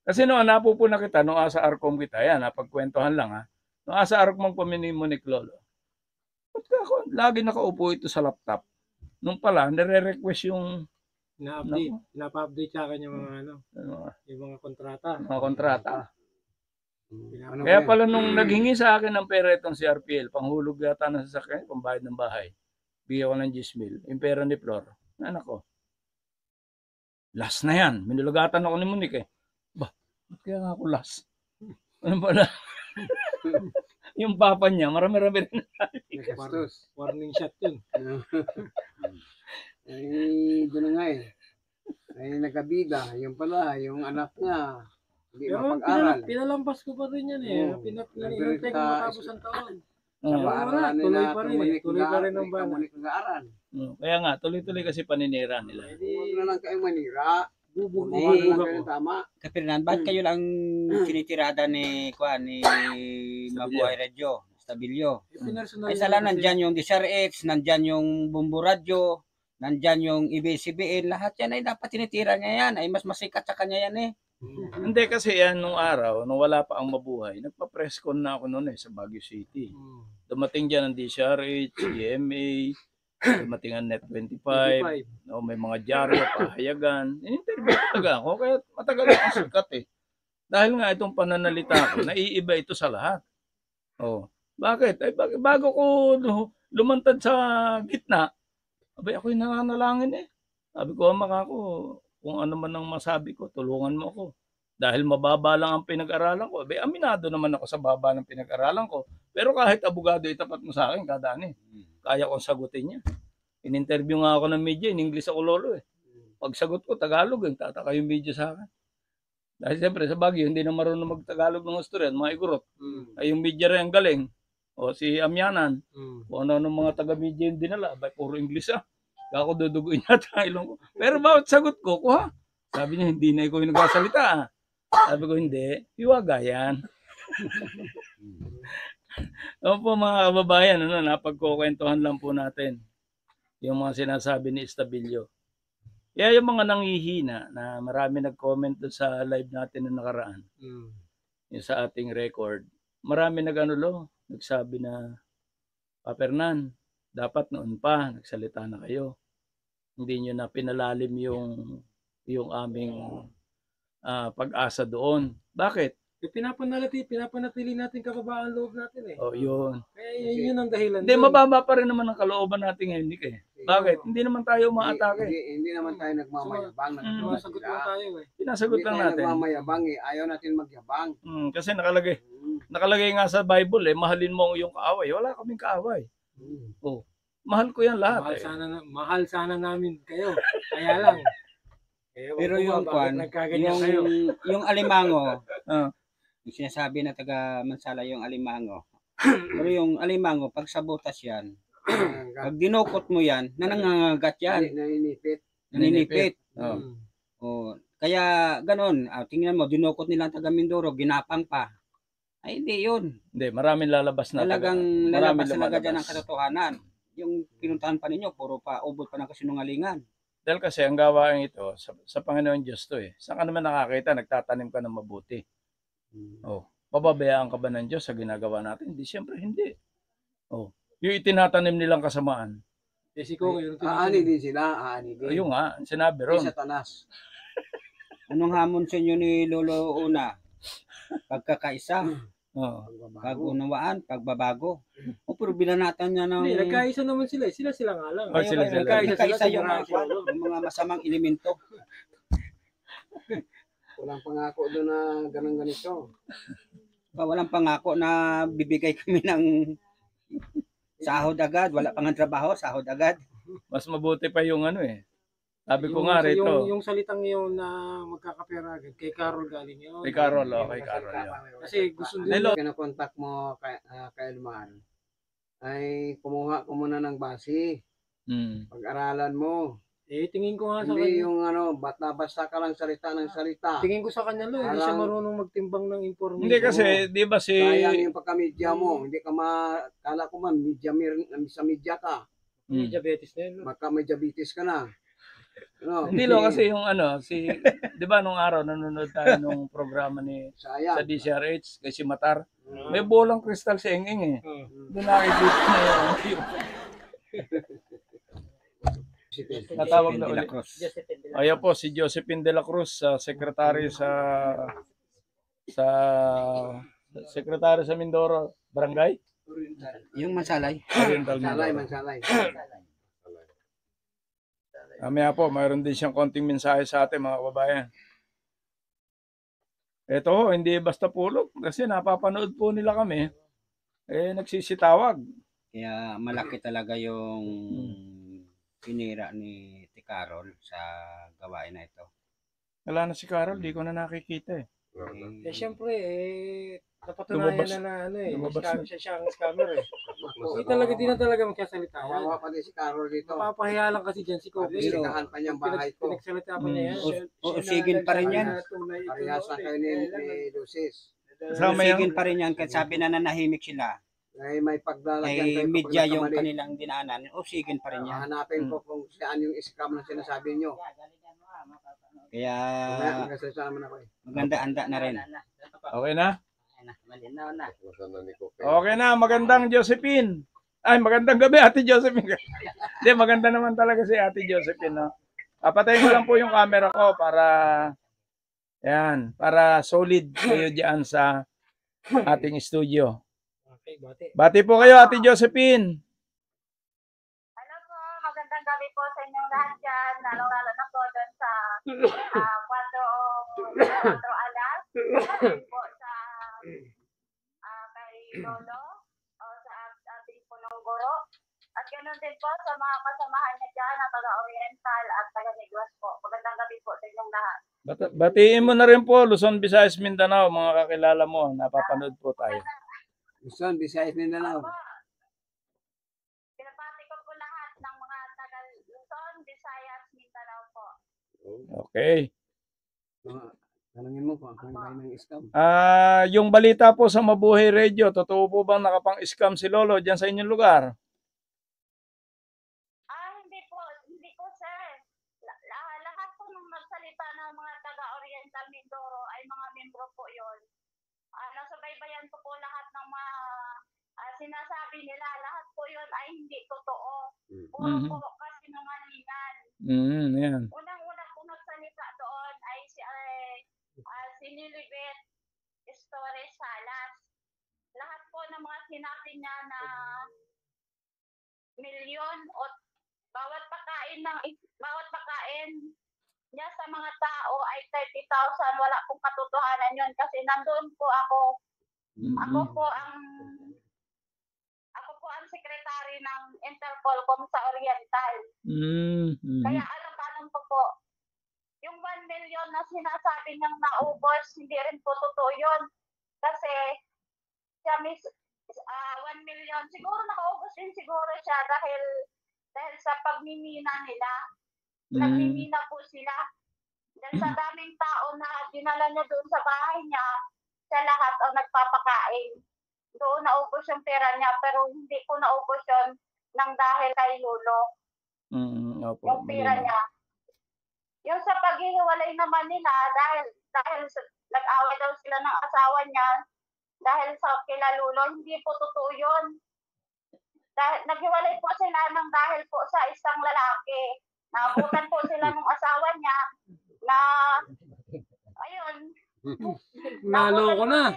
Kasi noon, napupuna kita, nung asa Arcom kita, yan, napagkwentuhan lang ha. Nung asa Arcom mo ni Lolo. Ba't ka ako, lagi nakaupo ito sa laptop. Nung pala, nire-request yung Pinapa-update sa akin yung mga yung mga kontrata. mga kontrata. Ano Kaya ba yan? pala nung naghingi sa akin ng pera itong si RPL, panghulog yata ng sasakyan, pambayad ng bahay. Bigyan ko ng 10,000. Yung pera ni Flor. Anak ko. Last na yan. Minulugatan ako ni Monique eh. Bah, ba't kaya nga ako last? Ano pala? Yung papa niya, marami-rami rin. Nagastos. Warning shot yun. Ay, doon na nga eh. Ay, nagkabida. Yung pala, yung anak niya, hindi Pero mapag-aral. pinalampas ko pa rin yan eh. Oo. Inantay ko matapos ang taon. Sa Oo. paaralan tuloy nila, pa rin eh. Tuloy pa rin ang bala. tumulik nag-aaral. Kaya nga, tuloy-tuloy kasi paninira nila. Huwag na lang kayong manira. Bubog Gumawa na lang ako. kayo ng tama. Kapilan, bakit kayo lang tinitirada ni Mabuhay Radio, Stabilio? Ay sala, nandyan yung DSRX, nandyan yung Bumbu Radio, nandyan yung ABS-CBN, lahat yan ay dapat tinitira niya yan, ay mas masikat sa kanya yan eh. Hindi kasi yan nung araw, nung wala pa ang Mabuhay, nagpa-press con na ako noon eh sa Baguio City. Dumating dyan ang DSRH, GMA, dumating ang Net25, no, may mga dyaryo, pahayagan. In-interview talaga ako, kaya matagal akong sikat eh. Dahil nga itong pananalita ko, naiiba ito sa lahat. Oh, bakit? Ay, bago ko lumantad sa gitna, abay ako'y nananalangin eh. Sabi ko, Ama ko, kung ano man ang masabi ko, tulungan mo ako. Dahil mababa lang ang pinag-aralan ko. Abay, aminado naman ako sa baba ng pinag-aralan ko. Pero kahit abogado, itapat mo sa akin, kadaan eh. Kaya kong sagutin niya. In-interview nga ako ng media, in English ako lolo eh. Pag sagot ko, Tagalog, tataka yung media sa akin. Dahil siyempre sa Baguio, hindi na marunong mag-Tagalog ng gusto rin, mga igurot. Ay yung media rin ang galing. O si Amyanan, kung ano ng mga taga-media yung dinala, abay, puro English ah. Kaya ako duduguin yata ilong ko. Pero bawat sagot ko, kuha. Sabi niya, hindi na ikaw yung nagsasalita ah. Sabi ko, hindi. Hiwaga yan. Opo mga kababayan, napagkukwentuhan lang po natin yung mga sinasabi ni Estabilio. Kaya yung mga nanghihina na marami nag-comment sa live natin na nakaraan, yung sa ating record, marami nagsabi na, Papernan, dapat noon pa, nagsalita na kayo. Hindi nyo na pinalalim yung aming pag-asa doon. Bakit? Pinapanatili natin kababaan loob natin eh. Oh, yun. Kaya yun ang dahilan. Hindi, mababa pa rin naman ang kalooban natin ngayon, Nick eh. Bakit? Hindi naman tayo umaatake. Hindi naman tayo nagmamayabang. Sumasagot lang tayo eh. Pinasagot lang natin. Hindi tayo nagmamayabang eh. Ayaw natin magyabang. Kasi nakalagay nga sa Bible eh, mahalin mo yung kaaway. Wala kaming kaaway. Oh, mahal ko yan lahat. Mahal sana namin kayo. Kaya lang. Pero yung yung alimango, yung sinasabi na taga Mansala yung alimango. Pero yung alimango, pag sabotas yan, pag dinukot mo yan, nangangagat yan. Naninipit. Kaya ganon, tingnan mo, dinukot nila taga Mindoro, ginapang pa. Ay, hindi yun. Hindi, maraming lalabas na. Talagang lalabas talaga dyan ang katotohanan. Yung pinuntahan pa ninyo, puro pa, ubod pa ng kasinungalingan. Dahil kasi ang gawain ito, sa Panginoon Diyos to eh. Saan ka naman nakakita, nagtatanim ka ng mabuti. Pababayaan ka ba ng Diyos sa ginagawa natin? Hindi, siyempre hindi. Yung itinatanim nilang kasamaan. Aani din sila, aani din. Ayun nga, sinabi ron. Satanas. Anong hamon sa inyo ni Lolo Una? Pagkakaisa, pag-unawaan, pagbabago. Pero binanatan niya ng... Hindi, nagkaisa naman sila. Sila nga lang. Nagkaisa yung mga masamang elemento. Walang pangako doon na ganito. Walang pangako na bibigay kami ng sahod agad. Wala pang trabaho, sahod agad. Mas mabuti pa yung Sabi ko nga rito. Yung salitang yun na magkakapera agad, kay Carol galing yun. Kay Carol yun. Kasi gusto nila. Kinakontak mo kay Elmar, ay kumuha ko muna ng base. Pag-aralan mo. Tingin ko nga sa Hindi kanya. yung basta ka lang salita ng salita. Tingin ko sa kanya hindi siya marunong magtimbang ng information. Hindi kasi, di ba si... Sayang yung pagka-media mo. Hindi ka kala ko man, sa media ka. May diabetes na yun. Baka may diabetes ka na. No, Hindi lo kasi yung ano, 'di ba nung araw nanonood tayo nung programa ni sa sayang. DCRH kay si Matar. May bolang kristal si Engeng eh. Doon nakikita na yung natawag na ulit. Ayan po si Josephine de la Cruz, secretary sa secretary sa Mindoro Barangay. Yung Mansalay. Oriental Mansalay, Mindoro. Mansalay. Mamaya po, mayroon din siyang konting mensahe sa atin mga kababayan. Ito, hindi basta pulog kasi napapanood po nila kami. Nagsisitawag. Kaya malaki talaga yung pinira ni Carol sa gawain na ito. Wala na si Carol, di ko na nakikita eh. Siyempre, napatunayan siyang scammer eh. Di na talaga magsasalita yan. Kawawa pa din si Carol dito. Napapahiya lang kasi dyan si Kobe. Sinahan pa niyang bahay ko. Pinagsalita pa niya yan. Usigin pa rin yan. Parehas na kayo ni Lucis. Usigin pa rin yan. Kasi sabi na nanahimik sila. Ay may paglalagyan Ay kayo media kapag yung nagkamali. kanilang dinaanan. Usigin pa rin yan. Hanapin ko kung saan yung scam na sinasabi niyo. Kaya Magkasalita naman ako eh. maganda-anda na rin. Okay na? Malinaw na. Okay na, magandang Josephine. Ay, magandang gabi Ate Josephine. Hindi, maganda naman talaga si Ate Josephine. No? Papatayin ko lang po yung camera ko para solid kayo dyan sa ating studio. Bati po kayo Ate Josephine. Hello po, magandang gabi po sa inyong lahat dyan. Lalo-lalo na po doon sa 4 alas. Po sa kay Lolo o sa ating punong guro. At ganoon din po sa mga kasamahan niya dyan na taga-Oriental at taga-Negros po. Magandang gabi po sa inyong lahat. Batiin mo na rin po Luzon, Visayas, Mindanao, mga kakilala mo. Napapanood po tayo. Luzon, Visayas, Mindanao. Pinapati ko po lahat ng mga taga-Luzon, Visayas, Mindanao po. Okay. Tanungin mo kung ano kayo ng scam. Yung balita po sa Mabuhay Radio, totoo po bang nakapang-scam si Lolo dyan sa inyong lugar? Hindi po sir. Lahat po ng nagsalita ng mga taga-Oriental Mindoro ay mga membro po yon. Nasubaybayan ko po lahat ng mga sinasabi nila. Lahat po yon ay hindi totoo. Puro po kasi nungalingan. Yan. Unang-una po nagsalita doon ay si Lilibet Estores Salas. Lahat po ng mga sinabi niya na milyon o bawat pagkain niya sa mga tao ay 30,000. Wala pong katotohanan yun kasi nandoon po ako. Ako po ang sekretary ng Interpolcom sa Oriental. Kaya alam ko po, yung 1 million na sinasabi niyang naubos, hindi rin po totoo yun. Kasi siya 1 million, siguro nakaubos din siguro siya dahil sa pagmimina nila. Nagmimina po sila. Dahil sa daming tao na dinala niya doon sa bahay niya, siya lahat ang nagpapakain. Doon naubos yung pera niya, pero hindi ko naubos yun nang dahil kay Lolo. Yung pera niya. Yung sa paghihiwalay naman nila, dahil nag-away daw sila ng asawa niya, dahil sa kila Lolo, hindi po totoo yun. Naghiwalay po sila ng dahil po sa isang lalaki. Naabutan po sila ng asawa niya na, ayun. Naloko na.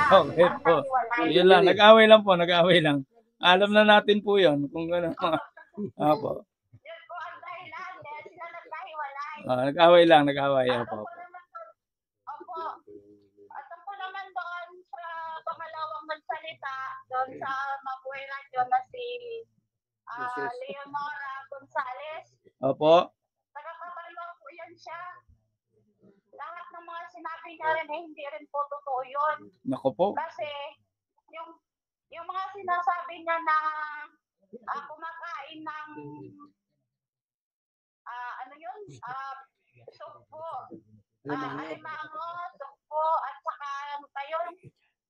Okay po. Yun lang, nag-away lang. Alam na natin po yun kung gano'n mga. Opo. Yun po ang dahilan, dahil sila nagkahiwalay. Nag-away. Opo. Opo. At po naman doon sa pangalawang magsalita, doon sa Mabuhay Radio na si Leonora Gonzales. Opo. Taga-Kabalo po yan siya. Lahat ng mga sinabi niya rin hindi rin po totoo yun. Nako po. Kasi yung mga sinasabi niya na kumakain ng sukpo, alimango, sukpo, at saka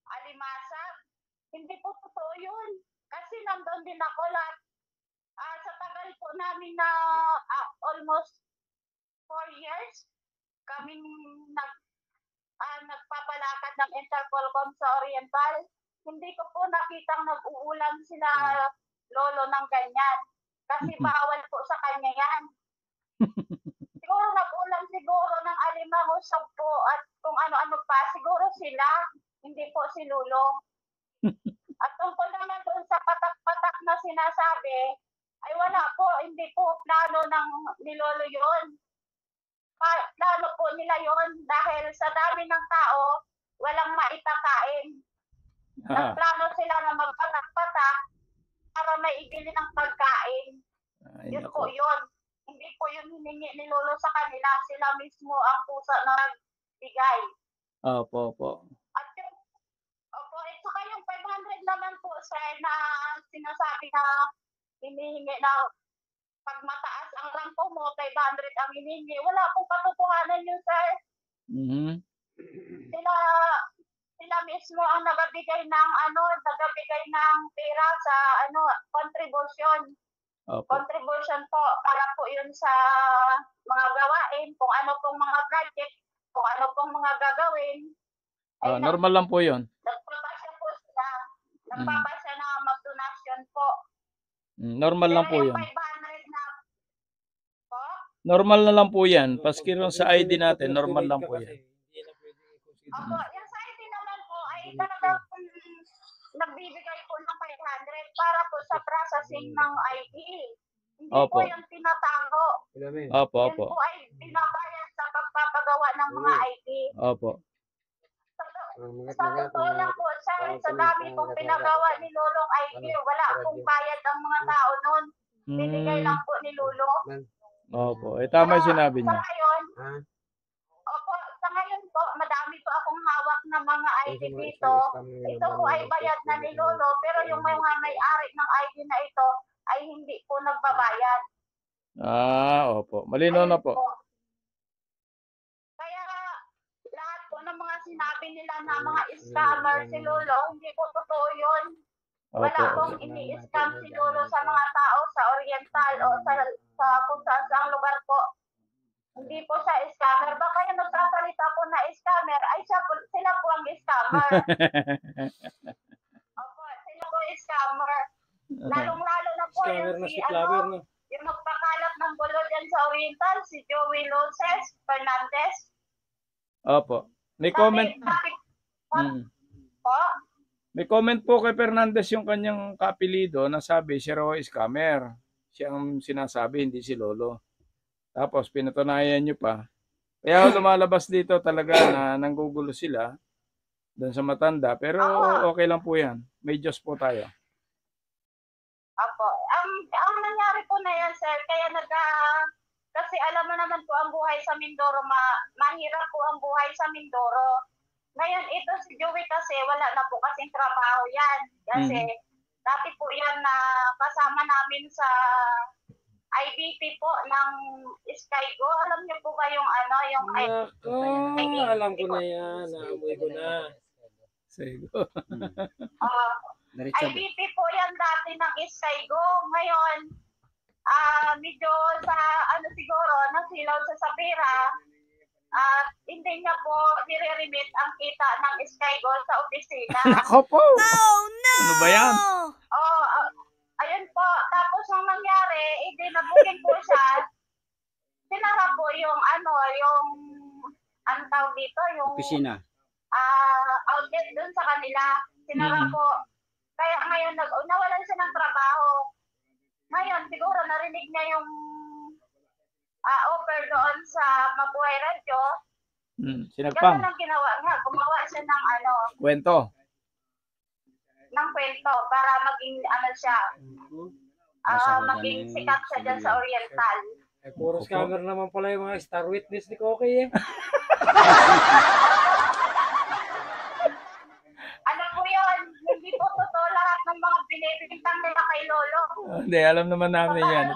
alimasa. Hindi po totoo yun. Kasi nandun din ako lahat. Sa tagal po namin na almost 4 years kaming nagpapalakad ng Interpolcom sa Oriental. Hindi ko po nakitang nag-uulam sila lolo ng ganyan. Kasi bawal po sa kanya yan. Siguro nag-ulam siguro ng alimango, sampo at kung ano-ano pa. Siguro sila, hindi po si Lolo. At tungkol naman doon sa patak-patak na sinasabi, ay wala po, hindi po plano ni Lolo yun. Plano po nila yun dahil sa dami ng tao, walang maipakain. Nagplano sila na magpatak-patak para may ibili ng pagkain. Yun po yun. Hindi po yun hiningi ni Lolo sa kanila. Sila mismo ang pusa na nagbigay. Opo. At yung, at saka yung 500 naman po, sir, na sinasabi na hinihingi na pag mataas ang ranko mo, 500 ang hinihingi. Wala pong katotohanan yun, sir. Sila mismo ang nagabigay ng pera sa contribution. Contribution po para po yun sa mga gawain, kung ano pong mga project, kung ano pong mga gagawin. Normal lang po yun. Nagpapasya po sila. Nagpapasya na mag-donation po. Normal lang po yun. 500 na po. Normal na lang po yan. Paski rin sa ID natin, normal lang po yan. Yung sa ID naman po ay talagang nagbibigay po ng 500 para po sa processing ng ID. Hindi po yung tinatago. Yun po ay binabayad sa pagpapagawa ng mga ID. Sa totoo lang po, sir, sa dami pong pinagawa ni Lolong ID, wala pong bayad ang mga tao noon. Binigay lang po ni Lolo. Tama yung sinabi niya. Sa ngayon po, madami po akong hawak na mga ID dito. Ito po ay bayad na ni Lolo, pero yung mga may-ari ng ID na ito ay hindi po nagbabayad. Malinaw na po. Kaya lahat po ng mga sinabi nila na mga scammer si Lolo, hindi po totoo yun. Wala pong ini-scam si Lolo sa mga tao sa Oriental o sa kung saan lugar po. Hindi po siya scammer. Baka yung nagsasalita po na scammer, ay sila po ang scammer. Sila po ang scammer. Lalong-lalo na po yung magpakalat ng gulo dyan sa Oriental, si Joey Loses Fernandez. May comment. May comment po kay Fernandez yung kanyang kapilido na sabi si Raw scammer. Siya ang sinasabi, hindi si Lolo. Tapos pinatunayan nyo pa. Kaya lumalabas dito talaga na nanggugulo sila doon sa matanda. Pero okay lang po yan. May Diyos po tayo. Ang nangyari po na yan, sir, kaya kasi alam mo naman po ang buhay sa Mindoro, mahirap po ang buhay sa Mindoro. Ngayon, ito si Joey kasi wala na po kasing trabaho yan. Kasi dati po yan na kasama namin sa IBP po ng Skygo. Alam niyo po ba yung alam ko na yan. Naamoy ko na. Skygo. IBP po yan dati ng Skygo. Ngayon, medyo sa siguro, nasilaw sa Sapira, hindi niya po nire-remit ang kita ng Skygo sa opisina. Nako po! Oh no! Ano ba yan? Ayun po. Tapos ang nangyari, nabooking po siya. Sinara po yung tawag dito, yung opisina. Outlet dun sa kanila. Sinara po. Kaya ngayon, nawalan siya ng trabaho. Ngayon, siguro narinig niya yung offer doon sa Mabuhay Radio. Sinagpang. Ganun ang ginawa niya. Gumawa siya ng kwento para maging siya. Maging sikat siya dyan sa Oriental. Puro scammer naman pala yung mga star witness ni Koki eh. Ano po yun? Hindi po totoo lahat ng mga binibintang nila kay Lolo. Hindi, alam naman namin yan.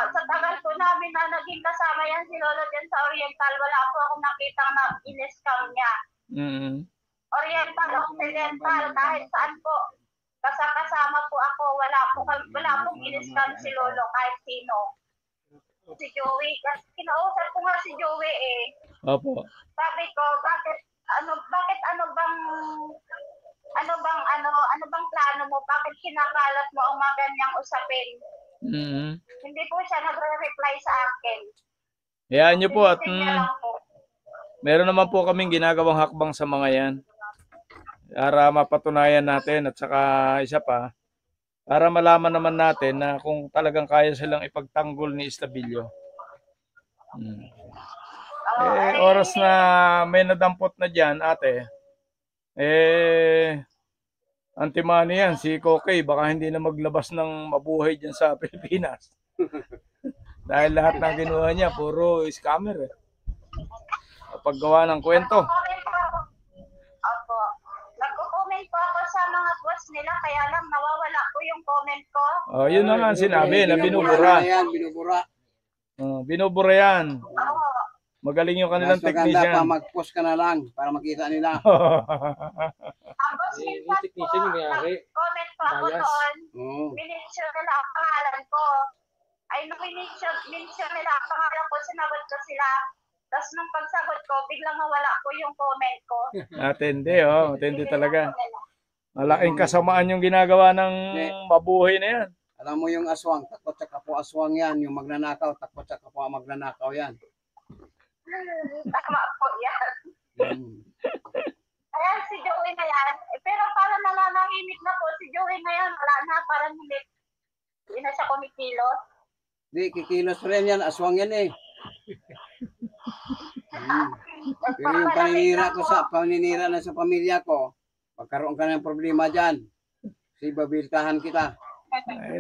Sa tagal po namin na naging kasama yan si Lolo dyan sa Oriental, wala po akong nakita na in-scam niya. Oriental, Occidental, kahit saan po. Kasama po ako, wala pong in-scam si Lolo kahit sino. si Joey. Kasi kinausap ko nga si Joey eh. Opo. Sabi ko, bakit ano bang plano mo? Bakit kinakalat mo ang mga ganyang usapin? Hindi po siya nagre-reply sa akin. Hayaan niyo po at Niya lang po. meron naman po kaming ginagawang hakbang sa mga yan. Para mapatunayan natin at saka isa pa, para malaman naman natin na kung talagang kaya silang ipagtanggol ni Estabillo. Oras na may nadampot na dyan, ate, antimano yan, si Kokey, baka hindi na maglabas ng mabuhay dyan sa Pilipinas. Dahil lahat ng ginawa niya, puro scammer. Paggawa ng kwento. Opo. Nagko-comment po ako sa mga post nila, kaya lang nawawala po yung comment ko. Oh, yun na nga sinabi na binubura. Binubura yan. Magaling yung kanilang technician. Maganda pa mag-post ka na lang para makita nila. Tapos minsan po, comment po ako doon. Minensyon nila ang pangalan ko. Ay, nung minensyon nila ang pangalan ko, sinagot ko sila. Tapos nung pagsagot ko, biglang nawala po yung comment ko. Atindi, atindi talaga. Malaking kasamaan yung ginagawa ng mabuhay na yan. Alam mo yung aswang, takot sa kapwa aswang yan. Yung magnanakaw, takot sa kapwa magnanakaw yan. Tama po yan. Ayan, si Joey na yan. Pero parang nananahimik na po. Si Joey na yan, wala na, parang hindi na siya kumikilos. Di, kikilos rin yan. Aswang yan eh. Pero yung paninira na sa pamilya ko, pagkaroon ka ng problema dyan, babiltahan kita.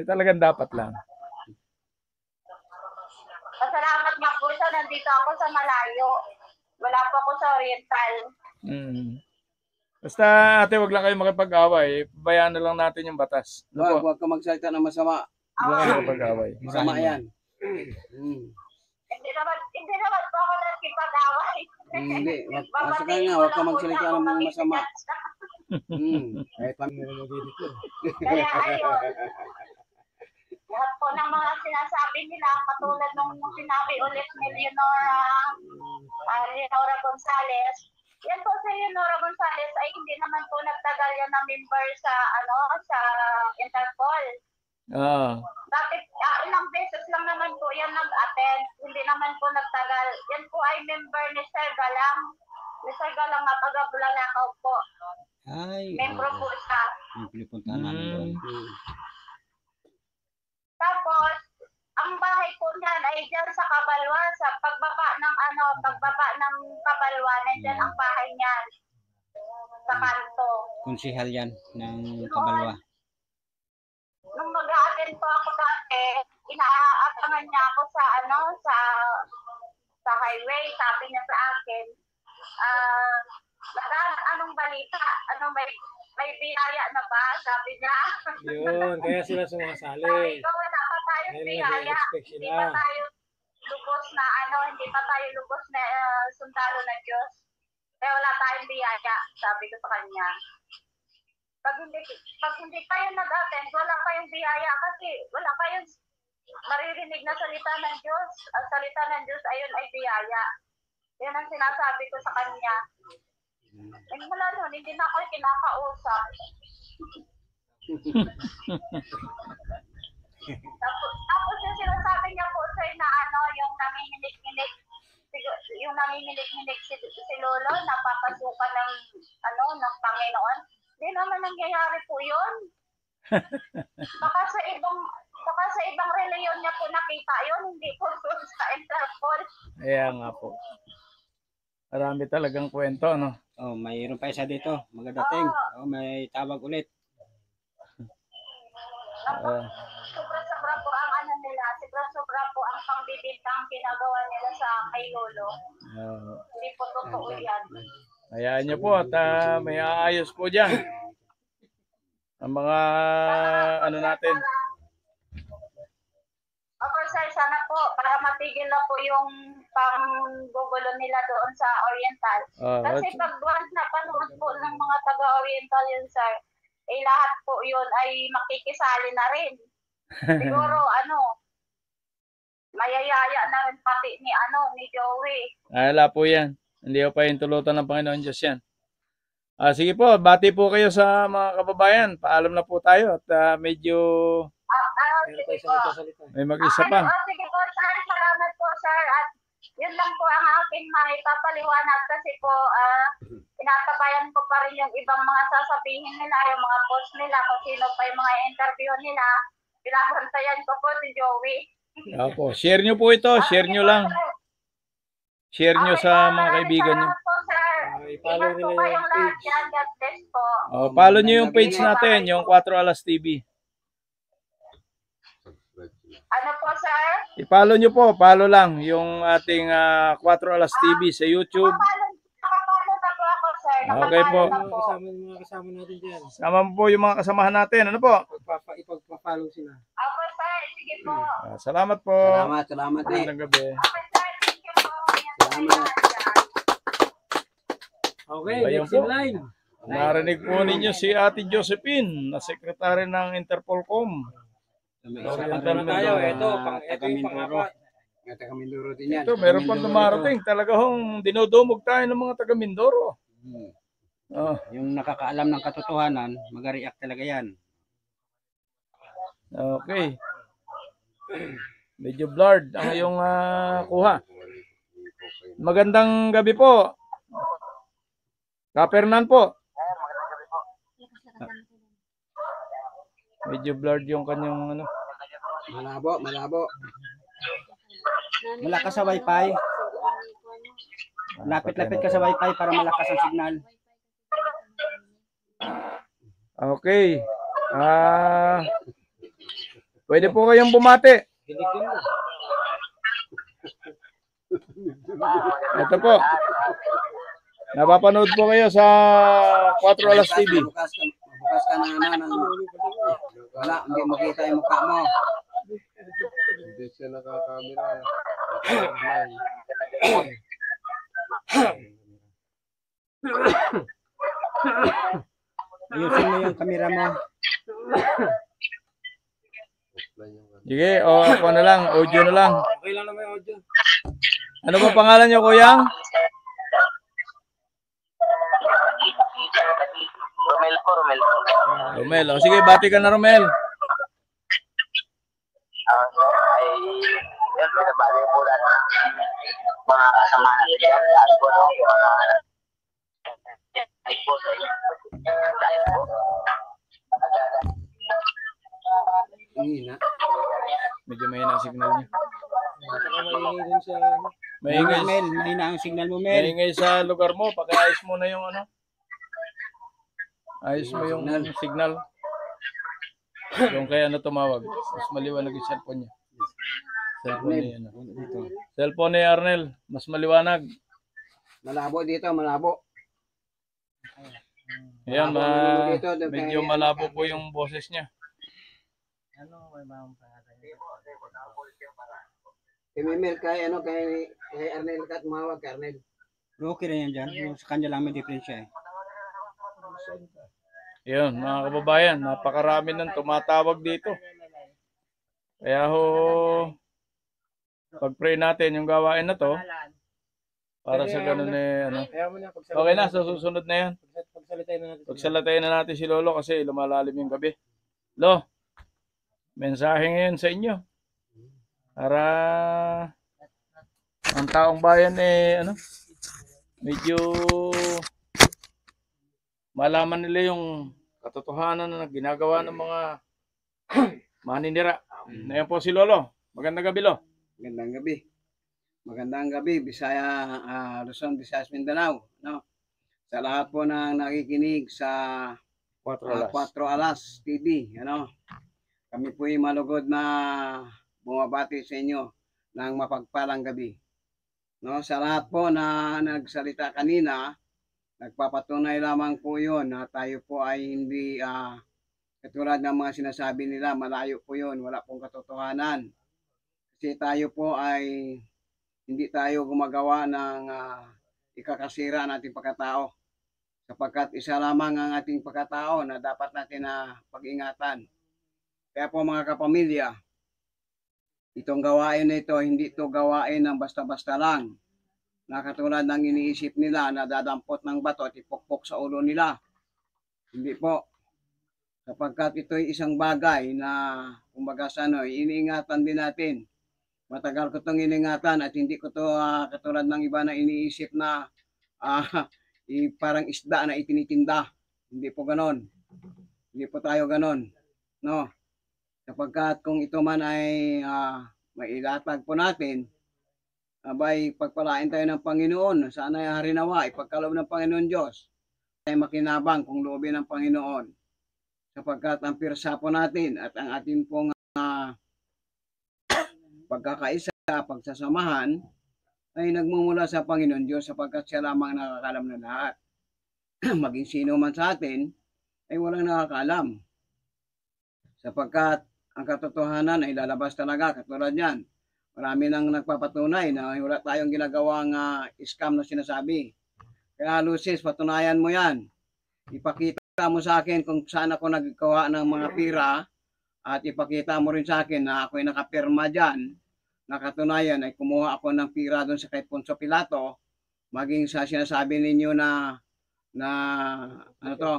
Talagang dapat lang. Salamat nga po sa nandito ako sa malayo. Wala po ako sa Oriental. Basta ate, wag lang kayo makipag-away. Bayaan na lang natin yung batas. Huwag ka magsalita ng masama. Wag lang kayo makipag-away. Masama yan. Hindi naman po ako nakipag-away. Hindi. Huwag ka magsalita ng masama. Kaya ayun. Lahat po ng mga sinasabi nila, katulad nung sinabi ulit ni Leonora Gonzales. Yan po si Leonora Gonzales ay hindi naman po nagtagal yan na member sa sa Interpol. Bakit ilang beses lang naman po yan nag-attend, hindi naman po nagtagal. Yan po ay member ni Sir Galang. Ni Sir Galang na taga Bulalakaw po. Membro po siya. Tapos, ang bahay po niyan ay dyan sa Kabalwa, sa pagbaba ng Kabalwa, nandiyan ang bahay niyan. Sa kanto. Konsihal yan ng Kabalwa. Nung mag-a-attend po ako dati, inaabangan niya ako sa highway, sabi niya sa akin, anong balita? May biyaya na ba? Sabi niya. Yun, kaya sila sumasali. Sabi ko, wala pa tayong biyaya. Hindi pa tayo lubos na sundalo ng Diyos. Kaya wala tayong biyaya, sabi ko sa kanya. Pag hindi kayo nag-attend, wala kayong biyaya kasi wala kayong maririnig na salita ng Diyos. Ang salita ng Diyos ayun ay biyaya. Yan ang sinasabi ko sa kanya. Mula noon, hindi na ako kinakausap. Tapos yung sinasabi niya po sir na yung nanginginig si Lolo, napapasukan ng Panginoon. Hindi naman nangyayari po yun. Baka sa ibang reliyon niya po nakita yun, hindi po sa Interpol. Kaya nga po. Marami talagang kwento, no? Mayroon pa isa dito. Magadating. May tawag ulit. Sobra-sobra po ang nila. Sobra-sobra po ang pangbibintang ginagawa nila sa kay Lolo. Hindi po totoo yan. Hayaan niyo po at may aayos po dyan. Ang mga natin. Sir, sana po, para matigil na po yung panggugulo nila doon sa Oriental. Kasi pag once na panood po ng mga taga-Oriental yun, sir, lahat po yun ay makikisali na rin. Siguro, niyaya na rin pati ni Joey. Wala po yan. Hindi ko pa yung tulutan ng Panginoon Diyos yan. Sige po, bati po kayo sa mga kababayan. Paalam na po tayo at medyo Sige po. may mag-isa pa. Sige po, sir. Salamat po, sir. At yun lang po ang aking maipapaliwanag kasi po, pinatabayan ko pa rin yung ibang mga sasabihin nila, yung mga post nila, kung sino pa yung mga interview nila. Pinabantayan ko po si Joey. Opo, share nyo po ito. Share nyo lang. Share nyo sa mga kaibigan nyo. Salamat po, sir. I-follow Ingat po nila kayong yung lahat page. yan. God bless po. Follow nyo yung page natin, yung 4 Alas TV. Ano po, sir? I-follow nyo po, follow lang yung ating 4 Alas TV sa YouTube. Nakapalo na po ako, sir. Okay po. Mga kasama natin dyan. Sama mo po yung mga kasamahan natin. Ano po? Ipagpa-follow sila. Ako, sir. Sige po. Salamat po. Salamat eh. Magandang gabi. Okay, sir. Thank you po. Salamat. Okay, Ayun next po. in line. Narinig po ninyo si Ate Josephine, na sekretary ng Interpolcom. Ano tayo? Ito yung pang-apat. Taga Mindoro din yan. Ito, meron pang dumarating. Talaga hong dinudumog tayo ng mga taga Mindoro. Yung nakakaalam ng katotohanan, mag-react talaga yan. Okay. Medyo blurred ang iyong kuha. Magandang gabi po. Kapernan po. Medyo blurred yung kanyang ano. Malabo. Malakas sa wifi. Lapit-lapit ka sa wifi para malakas ang signal. Okay. Pwede po kayong bumati. Ito po. Napapanood po kayo sa 4 Alas TV. Bukas ka na wala, hindi makita yung mukha mo. Hindi siya nakakamera. Ayusin mo yung camera mo. Sige, ako na lang, audio na lang. Okay lang naman yung audio. Ano ba pangalan niyo, Kuyang? Romel. Romel. O, sige, bati ka na, Romel. Ay, yun, pinabali po natin mga kasama natin dyan. Lahat po, no? Mga ay po sa inyo. Dahil po. Medyo mahina ang signal niya. Saka maingay din sa... Maingay, Mel, mahina ang signal mo, Mel. maingay sa lugar mo. Pakiayos mo na yung ano. Ayos mo yung signal. Yung kaya na tumawag. Mas maliwanag yung cellphone niya. Cellphone ni ano. Cellphone ni Arnel. Mas maliwanag. Malabo dito, malabo. Ayan, medyo malabo po yung boses niya. Email kay Arnel ka tumawag kay Arnel. Okay na yan dyan. Yung sa kanya lang may diferensya eh. Ayan, mga kababayan. Napakarami nang tumatawag dito. Kaya pag-pray natin yung gawain na to. Para sa ganun ano. Okay na, sa susunod na yan. Pagsalitain na natin si Lolo kasi lumalalim yung gabi. Lo, mensahe ngayon sa inyo. Para ang taong bayan medyo malaman nila yung katotohanan na ginagawa ng mga maninira. Ngayon po si Lolo. Magandang gabi, Lo. Magandang gabi, Bisaya, Luzon, Visayas, Mindanao, no? Sa lahat po na nakikinig sa 4 Alas TV, ano? Kami po ay malugod na bumabati sa inyo ng mapagpalang gabi. No, sa lahat po na nagsalita kanina, nagpapatunay lamang po 'yon na tayo po ay hindi katulad ng mga sinasabi nila, malayo po 'yon, wala pong katotohanan. Kasi tayo po ay hindi tayo gumagawa ng ikakasira ng ating pagkatao. Sapagkat isa lamang ang ating pagkatao na dapat natin na pag-ingatan. Kaya po mga kapamilya, itong gawain na ito, hindi ito gawain ng basta-basta lang. Na katulad ng iniisip nila na dadampot ng bato at ipokpok sa ulo nila. Hindi po. Sapagkat ito ay isang bagay na kumbaga sa ano, iniingatan din natin. Matagal ko itong iniingatan at hindi ko ito katulad ng iba na iniisip na parang isda na itinitinda. Hindi po ganon. Hindi po tayo ganon. No? Sapagkat kung ito man ay mailatag po natin, abay pagpalain tayo ng Panginoon. Sana ay harinawa, ipagkaloob ng Panginoon Diyos. Tayo makinabang kung loobin ng Panginoon. Sapagkat ang pirsa po natin at ang ating pong pagkakaisa, pagsasamahan, ay nagmumula sa Panginoon Diyos sapagkat siya lamang nakakalam na lahat. Maging sino man sa atin, ay walang nakakalam. Sapagkat ang katotohanan ay lalabas talaga katulad yan. Marami nang nagpapatunay na wala tayong ginagawang scam na sinasabi. Kaya Lucis, patunayan mo yan. Ipakita mo sa akin kung saan ako naggawa ng mga pira at ipakita mo rin sa akin na ako'y nakapirma dyan. Nakatunayan ay kumuha ako ng pira doon sa kay Poncio Pilato. Maging sa sinasabi ninyo na ano to,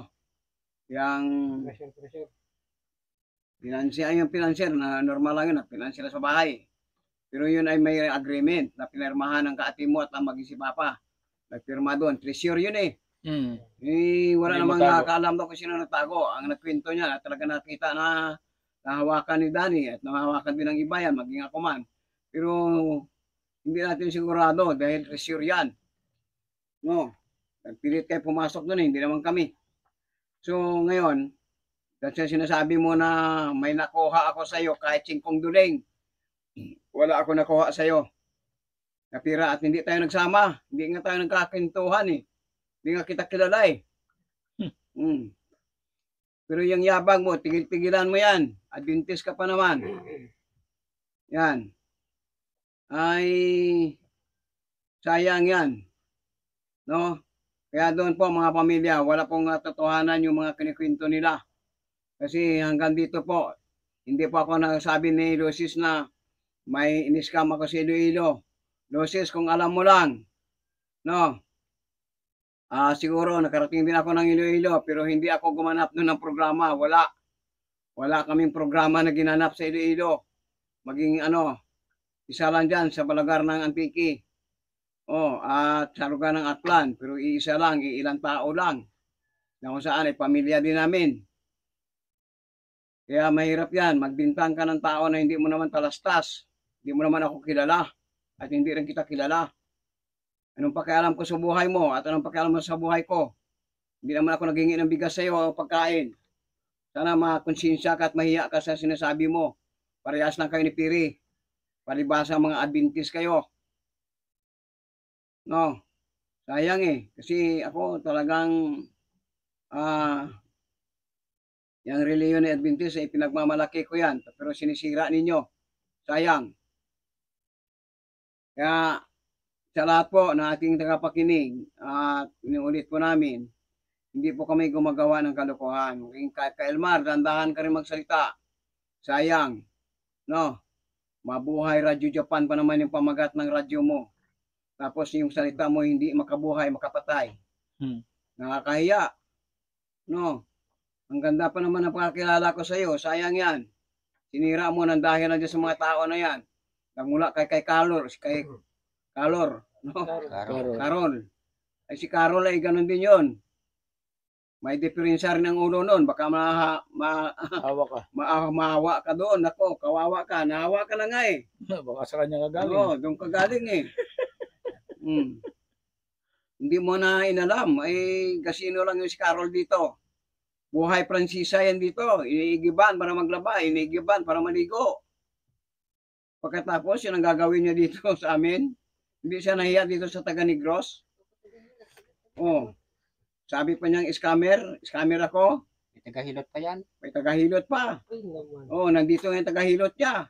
yung financier na normal lang yun, financier sa bahay. Pero yun ay may agreement na pinirmahan ng kaati mo at ang maging si Papa. Nagpirma doon. Treasure yun eh. Wala namang nakakaalam daw kung sino nagtago. Ang nagkwento niya at talaga nakita na nahawakan ni Danny at nahawakan din ng iba yan, maging ako man. Pero hindi natin sigurado dahil treasure yan. No. Nagpilit kayo pumasok doon eh, hindi naman kami. So ngayon, kasi sinasabi mo na may nakuha ako sa iyo kahit 5 duling. Wala ako nakuha sa iyo. Napira at hindi tayo nagsama. Hindi nga tayo nagkakintuhan eh. Hindi nga kita kilala eh. Pero yung yabang mo, tigil-tigilan mo yan. Adventist ka pa naman. Yan. Ay, sayang yan. No? Kaya doon po mga pamilya, wala pong totohanan yung mga kinikwento nila. Kasi hanggang dito po, hindi po ako nagsabi ni Lucis na may iniskam ako sa Iloilo. Lucis, kung alam mo lang, no? Siguro nakarating din ako ng Iloilo, pero hindi ako gumanap doon ng programa. Wala kaming programa na ginanap sa Iloilo. Maging isa lang dyan sa Balagar ng Antique. At sa lugar ng Aklan, pero iisa lang, ilang tao lang. Na kung saan ay pamilya din namin. Kaya mahirap yan, magbintang ka ng tao na hindi mo naman talastas. Hindi mo naman ako kilala. At hindi rin kita kilala. Anong pakialam ko sa buhay mo at anong pakialam mo sa buhay ko? Hindi naman ako naghingi ng bigas sa iyo o pagkain. Sana makonsensya ka at mahiya ka sa sinasabi mo. Parehas lang kayo ni Piri. Palibasa mga Adventist kayo. No, sayang eh. Kasi ako talagang yung reliyon ni Adventist ay pinagmamalaki ko yan. Pero sinisira ninyo. Sayang. Kaya sa lahat po na ating tagapakinig at inuulit po namin, hindi po kami gumagawa ng kalokohan. Kay Elmar, dandahan ka rin magsalita. Sayang. No, mabuhay Radyo Japan pa naman yung pamagat ng radyo mo. Tapos yung salita mo hindi makabuhay, makapatay. Nakakahiya. No. Ang ganda pa naman ang pagkakilala ko sa iyo. Sayang yan. Sinira mo ng dahil na sa mga tao na yan. Nagmula kay Carol. No? Carol. Ay si Carol ay ganun din yun. May diferensya rin ang ulo nun. Baka maawa ka doon. Ako, kawawa ka. Nahawa ka na nga eh. Baka sa kanya kagaling. Oo, doon kagaling eh. Hindi mo na inalam. Ay, kasino lang yung si Carol dito. Buhay Francisa yan dito. Iniigiban para maglaba. Iniigiban para maligo. Pagkatapos, yun ang gagawin niya dito sa amin. Hindi siya nahiya dito sa Taga-Negros. Sabi pa niyang scammer ako. May tagahilot pa yan. May tagahilot pa. Nandito yung tagahilot niya.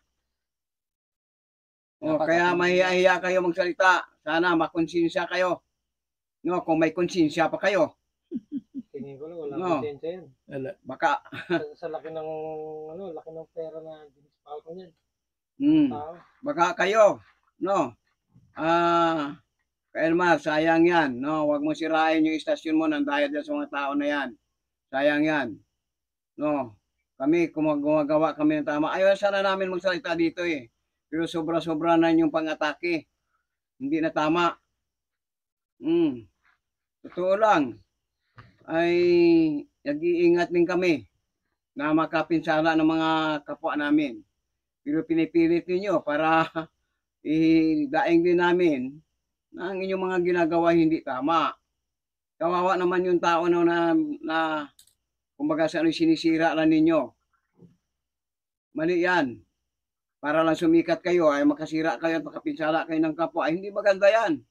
Kaya mahiya-hiya kayo magsalita. Sana makonsensya kayo. No, kung may konsensya pa kayo. Tingin ko lang, wala konsensya yan. Baka. Sa laki ng pera na dinispal ko niyan. Baka kayo, no? Elmar, sayang yan, no? Huwag mo sirain yung istasyon mo ng dahil sa mga tao na yan. Sayang yan. No? Kami, gumagawa kami ng tama. Ayaw sana namin magsalita dito eh. Pero sobra-sobra na yung pang-atake. Hindi na tama. Totoo lang. Ay, nag-iingat din kami na makapinsala ng mga kapwa namin. Pero pinipilit ninyo para daing din namin na ang inyong mga ginagawa hindi tama. Kawawa naman yung tao na kumbaga sa ano sinisira lang ninyo. Mali yan. Para lang sumikat kayo, ay makasira kayo at makapinsala kayo ng kapwa. Ay, hindi maganda yan.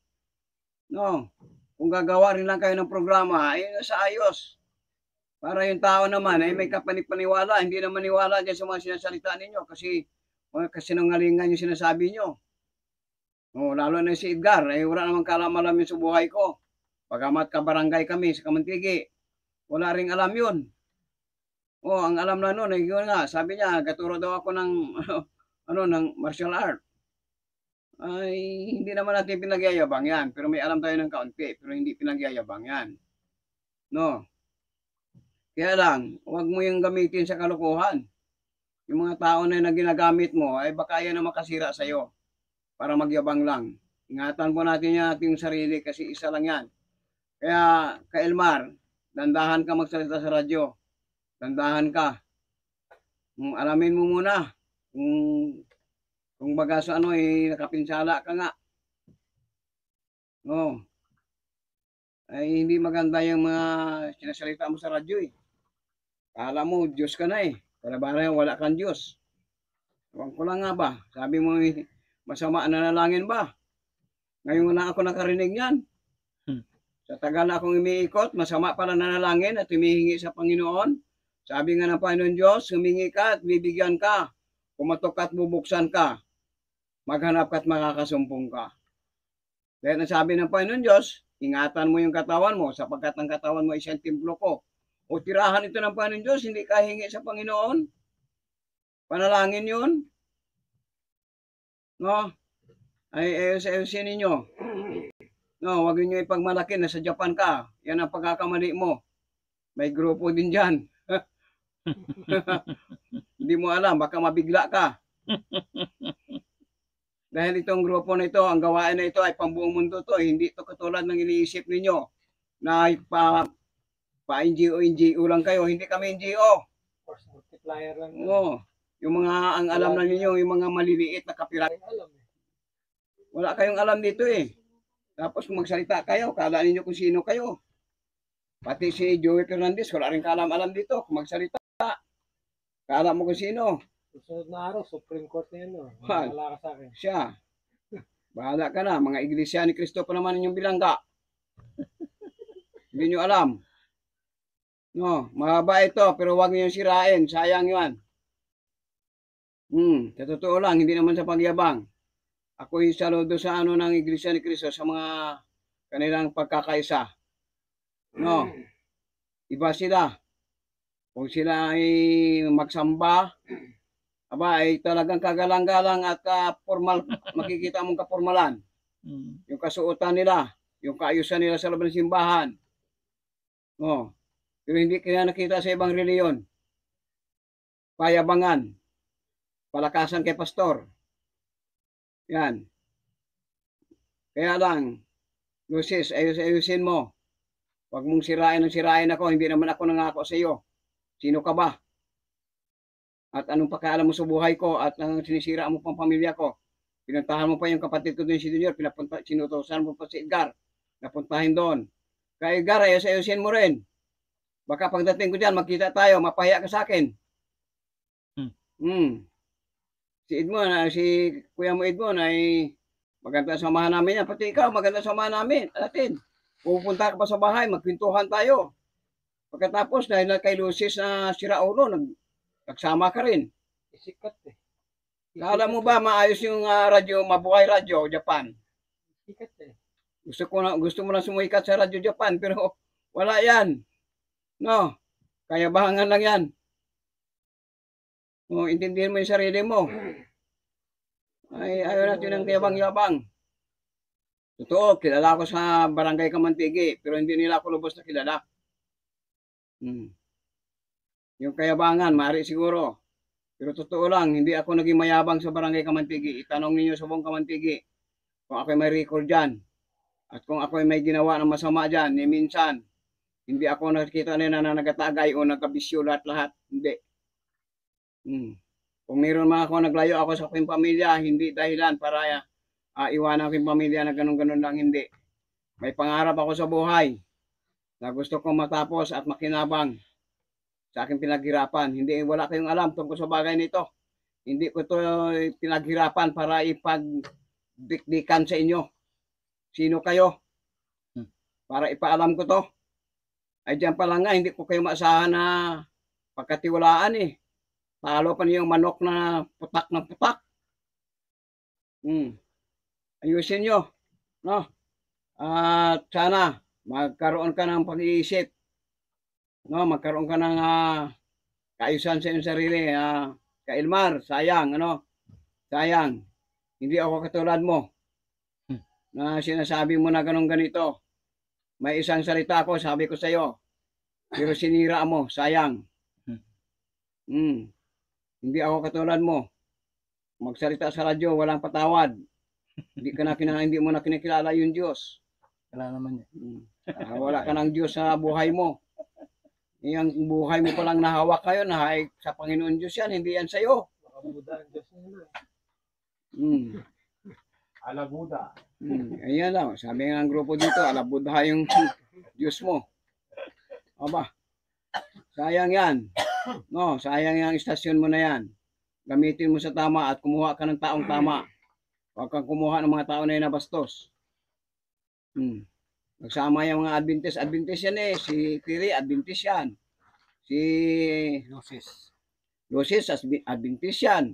No. Kung gagawa rin lang kayo ng programa, ay nasa ayos. Para yung tao naman ay may kapanipaniwala. Hindi na maniwala dyan sa mga sinasalita ninyo kasi mga kasinungalingan yung sinasabi nyo. Lalo na si Edgar, ay wala namang kalam-alam yun sa buhay ko. Pagamat kabarangay kami sa Kamantigi, wala ring alam yun. Ang alam na nun, yun nga, sabi niya, katuro daw ako ng, ng martial art. Ay, hindi naman natin pinagyayabang yan, pero may alam tayo ng kaunti, pero hindi pinagyayabang yan. No. Kaya lang, huwag mo yung gamitin sa kalokohan. Yung mga tao na ginagamit mo, ay baka yan na makasira sa'yo para magyabang lang. Ingatan po natin yan ating sarili kasi isa lang yan. Kaya, Elmar, dandahan ka magsalita sa radyo. Dandahan ka. Alamin mo muna kung baga sa nakapinsala ka nga. Ay hindi maganda yung mga sinasalita mo sa radyo eh. Kala mo, Diyos ka na eh. Para wala kang Diyos. Huwag ko lang nga ba? Sabi mo, masama na nalangin ba? Ngayon na ako nakarinig yan. Sa tagal na akong umiikot, masama pala nanalangin at humihingi sa Panginoon. Sabi nga ng Panginoon Diyos, humingi ka at bibigyan ka. Kumatok ka at bubuksan ka. Maghanap ka at makakasumpong ka. Dahil nasabi ng Panginoon Diyos, ingatan mo yung katawan mo sapagkat ang katawan mo ay isang templo ko. O tirahan ito ng Panginoon Diyos, hindi ka hingi sa Panginoon. Panalangin yun. No? Ay ayusin ninyo. No, wag niyo ipagmalaki na sa Japan ka. Yan ang pagkakamali mo. May grupo din diyan. Hindi mo alam, baka mabigla ka. Dahil itong grupo na ito, ang gawain na ito ay pambuong mundo to. Hindi ito katulad ng iniisip ninyo na pa-NGO lang kayo. Hindi kami NGO. Force multiplier lang. Yung mga, ang alam na ninyo, yung mga maliliit na kapirat. Wala kayong alam dito eh. Tapos kung magsalita kayo, kala ninyo kung sino kayo. Pati si Joey Fernandez, wala rin kalam-alam dito. Kung magsalita, kala mo kung sino. Susunod na araw, Supreme Court na yun. Bahala ka sa akin. Siya. Bahala ka na. Mga iglesia ni Cristo pa naman inyong bilangga. Hindi nyo alam. No, mahaba ito, pero huwag niyo sirain. Sayang yan. Sa totoo lang, hindi naman sa pagyabang. Ako yung saludo sa ng Iglesia ni Cristo sa mga kanilang pagkakaisa. No, iba sila. Kung sila ay magsamba, ay talagang kagalang-galang at formal, makikita mong kapormalan. Yung kasuotan nila, yung kaayusan nila sa loob ng simbahan. No, pero hindi kaya nakita sa ibang reliyon. Payabangan, palakasan kay pastor. Yan. Kaya lang, Lucis, ayusin mo. Huwag mong sirain ako. Hindi naman ako nangako sa iyo. Sino ka ba? At anong pakialam mo sa buhay ko at ang sinisira mo pang pamilya ko? Pinuntahan mo pa yung kapatid ko doon si Junior. Sinutosan mo pa si Edgar. Napuntahin doon. Kaya Edgar, ayusin mo rin. Baka pagdating ko dyan, magkita tayo. Mapahiya ka sa akin. Si Edmond, si Kuya mo Edmond ay maganda samahan namin yan. Pati ikaw, maganda samahan namin. Atin, pupunta ka pa sa bahay, magpintuhan tayo. Pagkatapos, dahil kay Lucis na sira ulo, nagsama ka rin. Isikat eh. Kala mo ba maayos yung radyo, mabuhay radyo, Japan? Isikat eh. Gusto mo na sumikat sa radyo Japan, pero wala yan. No, kaya bahangan lang yan. Intindihin mo yung sarili mo. Ay, ayaw natin ng kayabang-yabang. Totoo, kilala ko sa Barangay Kamantigi, pero hindi nila ako lubos na kilala. Yung kayabangan, maaari siguro. Pero totoo lang, hindi ako naging mayabang sa Barangay Kamantigi. Itanong ninyo sa buong Kamantigi kung ako may record dyan. At kung ako may ginawa ng masama dyan, minsan, hindi ako nakikita nila na nagatagay o nagkabisyo lahat-lahat. Hindi. Kung meron mga ako naglayo ako sa aking pamilya, hindi dahilan para iwanan aking pamilya na ganun-ganun lang, hindi. May pangarap ako sa buhay na gusto kong matapos at makinabang sa aking pinaghirapan. Hindi, wala kayong alam tungkol sa bagay nito. Hindi ko ito pinaghirapan para ipagdikdikan sa inyo. Sino kayo? Para ipaalam ko to. Ay diyan pa lang nga, hindi ko kayo maasahan na pagkatiwalaan eh. Talo pa niyo yung manok na putak ng putak. Ayusin nyo. No? At sana magkaroon ka ng pag-iisip. No, magkaroon ka ng kaayusan sa iyong sarili. Kailmar, sayang, ano? Sayang. Hindi ako katulad mo. Na sinasabi mo na ganun ganito. May isang salita ako, sabi ko sa iyo. Pero sinira mo, sayang. Hindi ako katulad mo. Magsalita sa radyo, walang patawad. Hindi mo na kinikilala yung Diyos. Wala naman yan. Wala ka ng Diyos sa buhay mo. Yung buhay mo palang nahawak kayo, nahaig sa Panginoon Diyos yan, hindi yan sa'yo. Alabuda. Ayan lang, sabi ng grupo dito, alabuda yung Diyos mo. Aba, sayang yan. No, sayang yung istasyon mo na yan. Gamitin mo sa tama at kumuha ka ng taong tama. Huwag kang kumuha ng mga tao na nabastos. Nagsama yung mga Adventist. Adventist yan eh. Si Kiri, Adventist yan. Si Lucis, Adventist yan.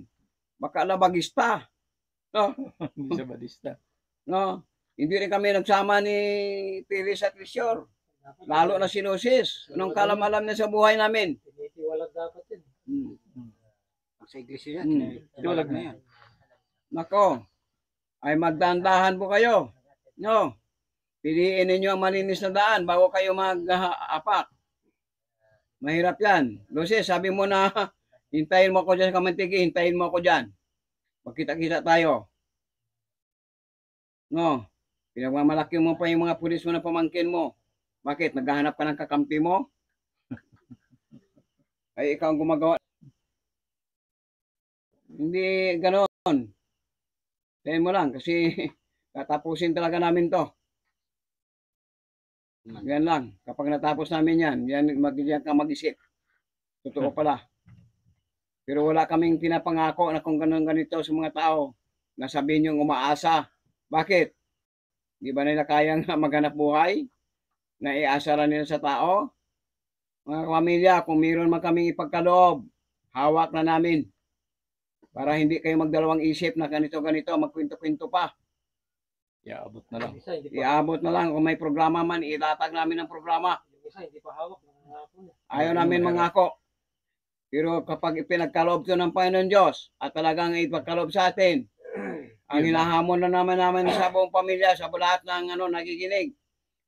Baka labagista. No? Hindi siya badista. No? Hindi rin kami nagsama ni Kiri sa Trisyor. Lalo na si Lucis. Anong kalam-alam na sa buhay namin? Tinitiwalag dapat yun. Sa iglesia yan, tinitiwalag na yan. Nako, ay magdandahan po kayo. No? Piliin ninyo ang malinis na daan bago kayo mag-apak. Mahirap yan. Lucis, sabi mo na, hintayin mo ako dyan sa Kamantigi, hintayin mo ako dyan. Magkita-kita tayo. No? Pinagmamalaki mo pa yung mga pulis mo na pamangkin mo. Bakit? Naghahanap ka ng kakampi mo? Ay, ikaw ang gumagawa. Hindi ganon. Sabihin mo lang, kasi tatapusin talaga namin to. Yan lang. Kapag natapos namin yan, yan ka mag-isip. Totoo pala. Pero wala kaming pinapangako na kung ganun ganito sa mga tao na sabihin yung umaasa. Bakit? Di ba nila kayang maghanap buhay? Na iasara nila sa tao? Mga pamilya, kung mayroon man kaming ipagkaloob, hawak na namin. Para hindi kayo magdalawang isip na ganito-ganito, magkwento-kwento pa. Iaabot na lang. Iabot na lang. Kung may programa man, ilatag namin ang programa. Yung isa, hindi pa hawak. Ayaw namin mangako. Pero kapag ipinagkaloob ito ng Panginoon Diyos at talagang ipagkaloob sa atin, ang hinahamon na naman sa buong pamilya, sa lahat ng nakikinig,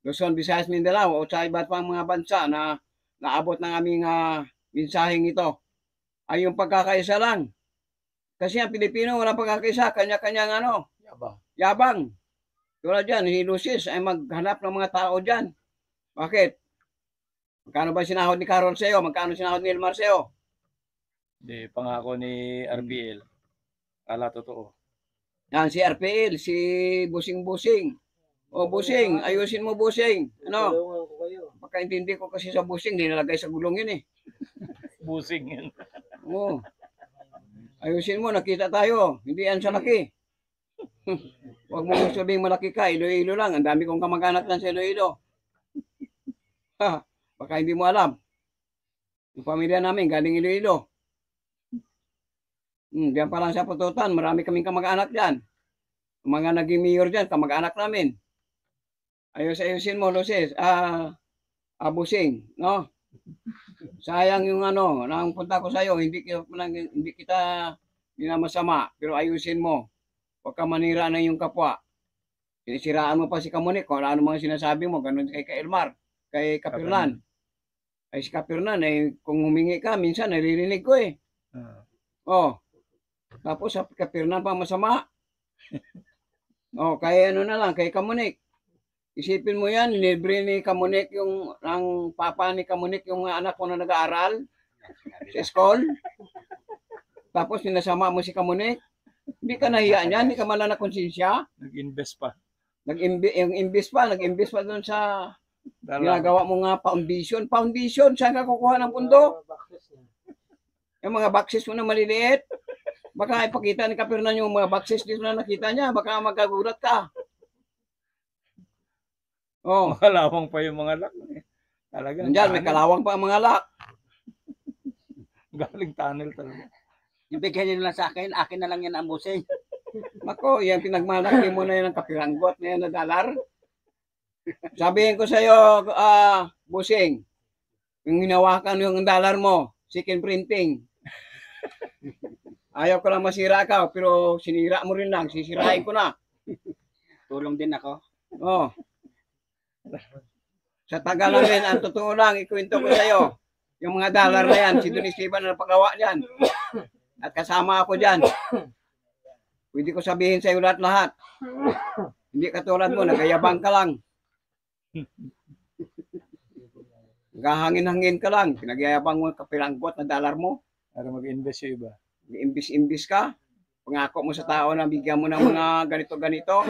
Luzon, Visayas, Mindanao o sa iba't pang mga bansa na naabot ng aming mensaheng ito, ay yung pagkakaisa lang. Kasi ang Pilipino wala pagkakaisa, kanya-kanyang yabang. Tulad dyan, si Lucis ay maghanap ng mga tao dyan. Bakit? Magkano ba sinahod ni Carol sa'yo? Magkano sinahod ni Elmar sa'yo? Hindi, pangako ni RPL. Kala totoo. Yan, si RPL, si Busing-Busing. O Busing, ayusin mo Busing. Ano? Pagkaintindi ko kasi sa Busing, nilalagay sa gulong yun eh. Busing yun. Oo. Ayusin mo, nakita tayo. Hindi yan sa laki. Huwag mo sabihin malaki ka, Iloilo lang. Ang dami kong kamag-anak lang sa Iloilo. Baka hindi mo alam. Yung pamilya namin, galing Iloilo. Diyan pa lang sa Pututan, marami kaming kamag-anak dyan. Mga naging mayor dyan, kamag-anak namin. Ayusin mo, Lucis. Busing, no? Sayang yung nang punta ko sa'yo, hindi kita minamasama, pero ayusin mo. Huwag ka manira na yung kapwa. Sinisiraan mo pa si Kamunik kung ano mga sinasabi mo, ganun kay Elmar, kay Kapirnan. Ay si Kapirnan, kung humingi ka, minsan naririnig ko eh. Oh. Tapos sa Kapirnan pa masama. Oh, kay ano na lang, kay Kamunik. Isipin mo yan, libre ni Kamunik ang papa ni Kamunik yung mga anak ko na nag-aaral sa school. Tapos sinasama mo si Kamunik. Hindi ka nahiya niyan, hindi ka man na konsensya. Nag-invest pa. Nag-invest pa doon sa ginagawa mo nga foundation. Foundation, saan ka kukuha ng pundo? Yung mga boxes mo na maliliit. Baka ipakita ni Kapirnan yung mga boxes dito na nakita niya. Baka magkagulat ka. Oh. Kalawang pa yung mga lock. Talaga. Nandiyan, may kalawang pa ang mga lock. Galing tunnel talaga. Ibigay niyo lang sa akin na lang yan ang busing. Nako, yan pinagmalaki mo na yan ang kapiranggot na yan na $. Sabihin ko sa iyo, busing, yung hinawakan yung $, mo, second printing. Ayaw ko lang masira ka, pero sinira mo rin lang, sisirain ko na. Tulong din ako. Oh. Sa Tagalogin, ang totoo lang, ikwento ko sa iyo, yung mga $, na yan, si Don Esteban na napagawa niyan. At kasama ako dyan. Pwede ko sabihin sa iyo lahat-lahat. Hindi katulad mo, nagayabang ka lang. Nagahangin-hangin ka lang. Pinagyayabang mo kapiranggot na $, mo. Para mag-invest yung iba. Imbis-imbis ka. Pangako mo sa tao na bigyan mo ng mga ganito-ganito.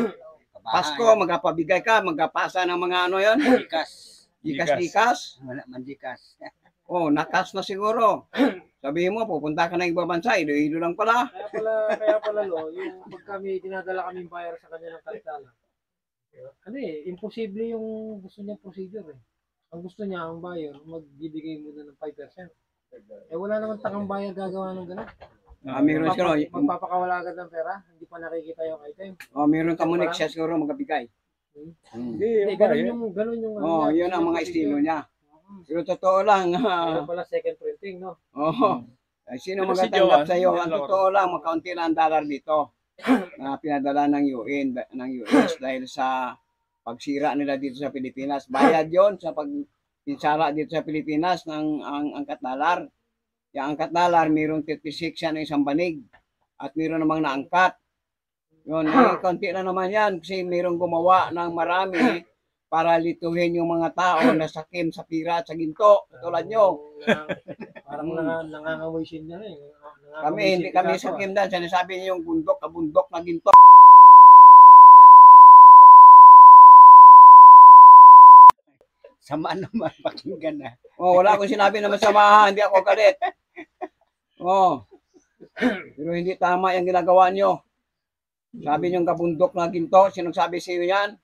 Pasko, magpabigay ka, magpasa ng mga ano yon. Gikas. Wala man gikas. Oh, nakas na siguro. Sabihin mo, pupunta ka na ibang bansa, Iloilo lang pala. Kaya pala no, yung pag kami dinadala kaming buyer sa kanya ng kalsala. Ano imposible yung gusto niya procedure eh. Ang gusto niya, ang buyer, magbibigay muna ng 5%. Wala naman takang buyer gagawa ng gano'n. Meron siguro. Magpapakawala agad ng pera, hindi pa nakikita yung item. Meron Kamunik siya siguro magabigay. Hindi, ganun yung yun ang mga estilo niya. Pero totoo lang. Meron pala second printing, no? Sino magatanggap sa iyo? Ang totoo lang, makaunti lang $, dito na pinadala ng US dahil sa pagsira nila dito sa Pilipinas. Bayad yon sa pagpinsala dito sa Pilipinas ng angkat $. Yung angkat $, mayroong 36 yan ng isang banig at mayroon namang naangkat. Yun, kaunti na naman yan kasi mayroong gumawa ng marami para lituhin yung mga tao na sakim sa pira at sa ginto, tulad nyo. Parang nangangamoy sin na eh. Hindi kami sakim dan. Sinasabi niyo yung kabundok na ginto. Sama naman, pakinggan na. Wala akong sinabi na masama, hindi ako galit. Pero hindi tama yung ginagawa nyo. Sabi niyo yung kabundok na ginto, sinong sabi sa iyo yan?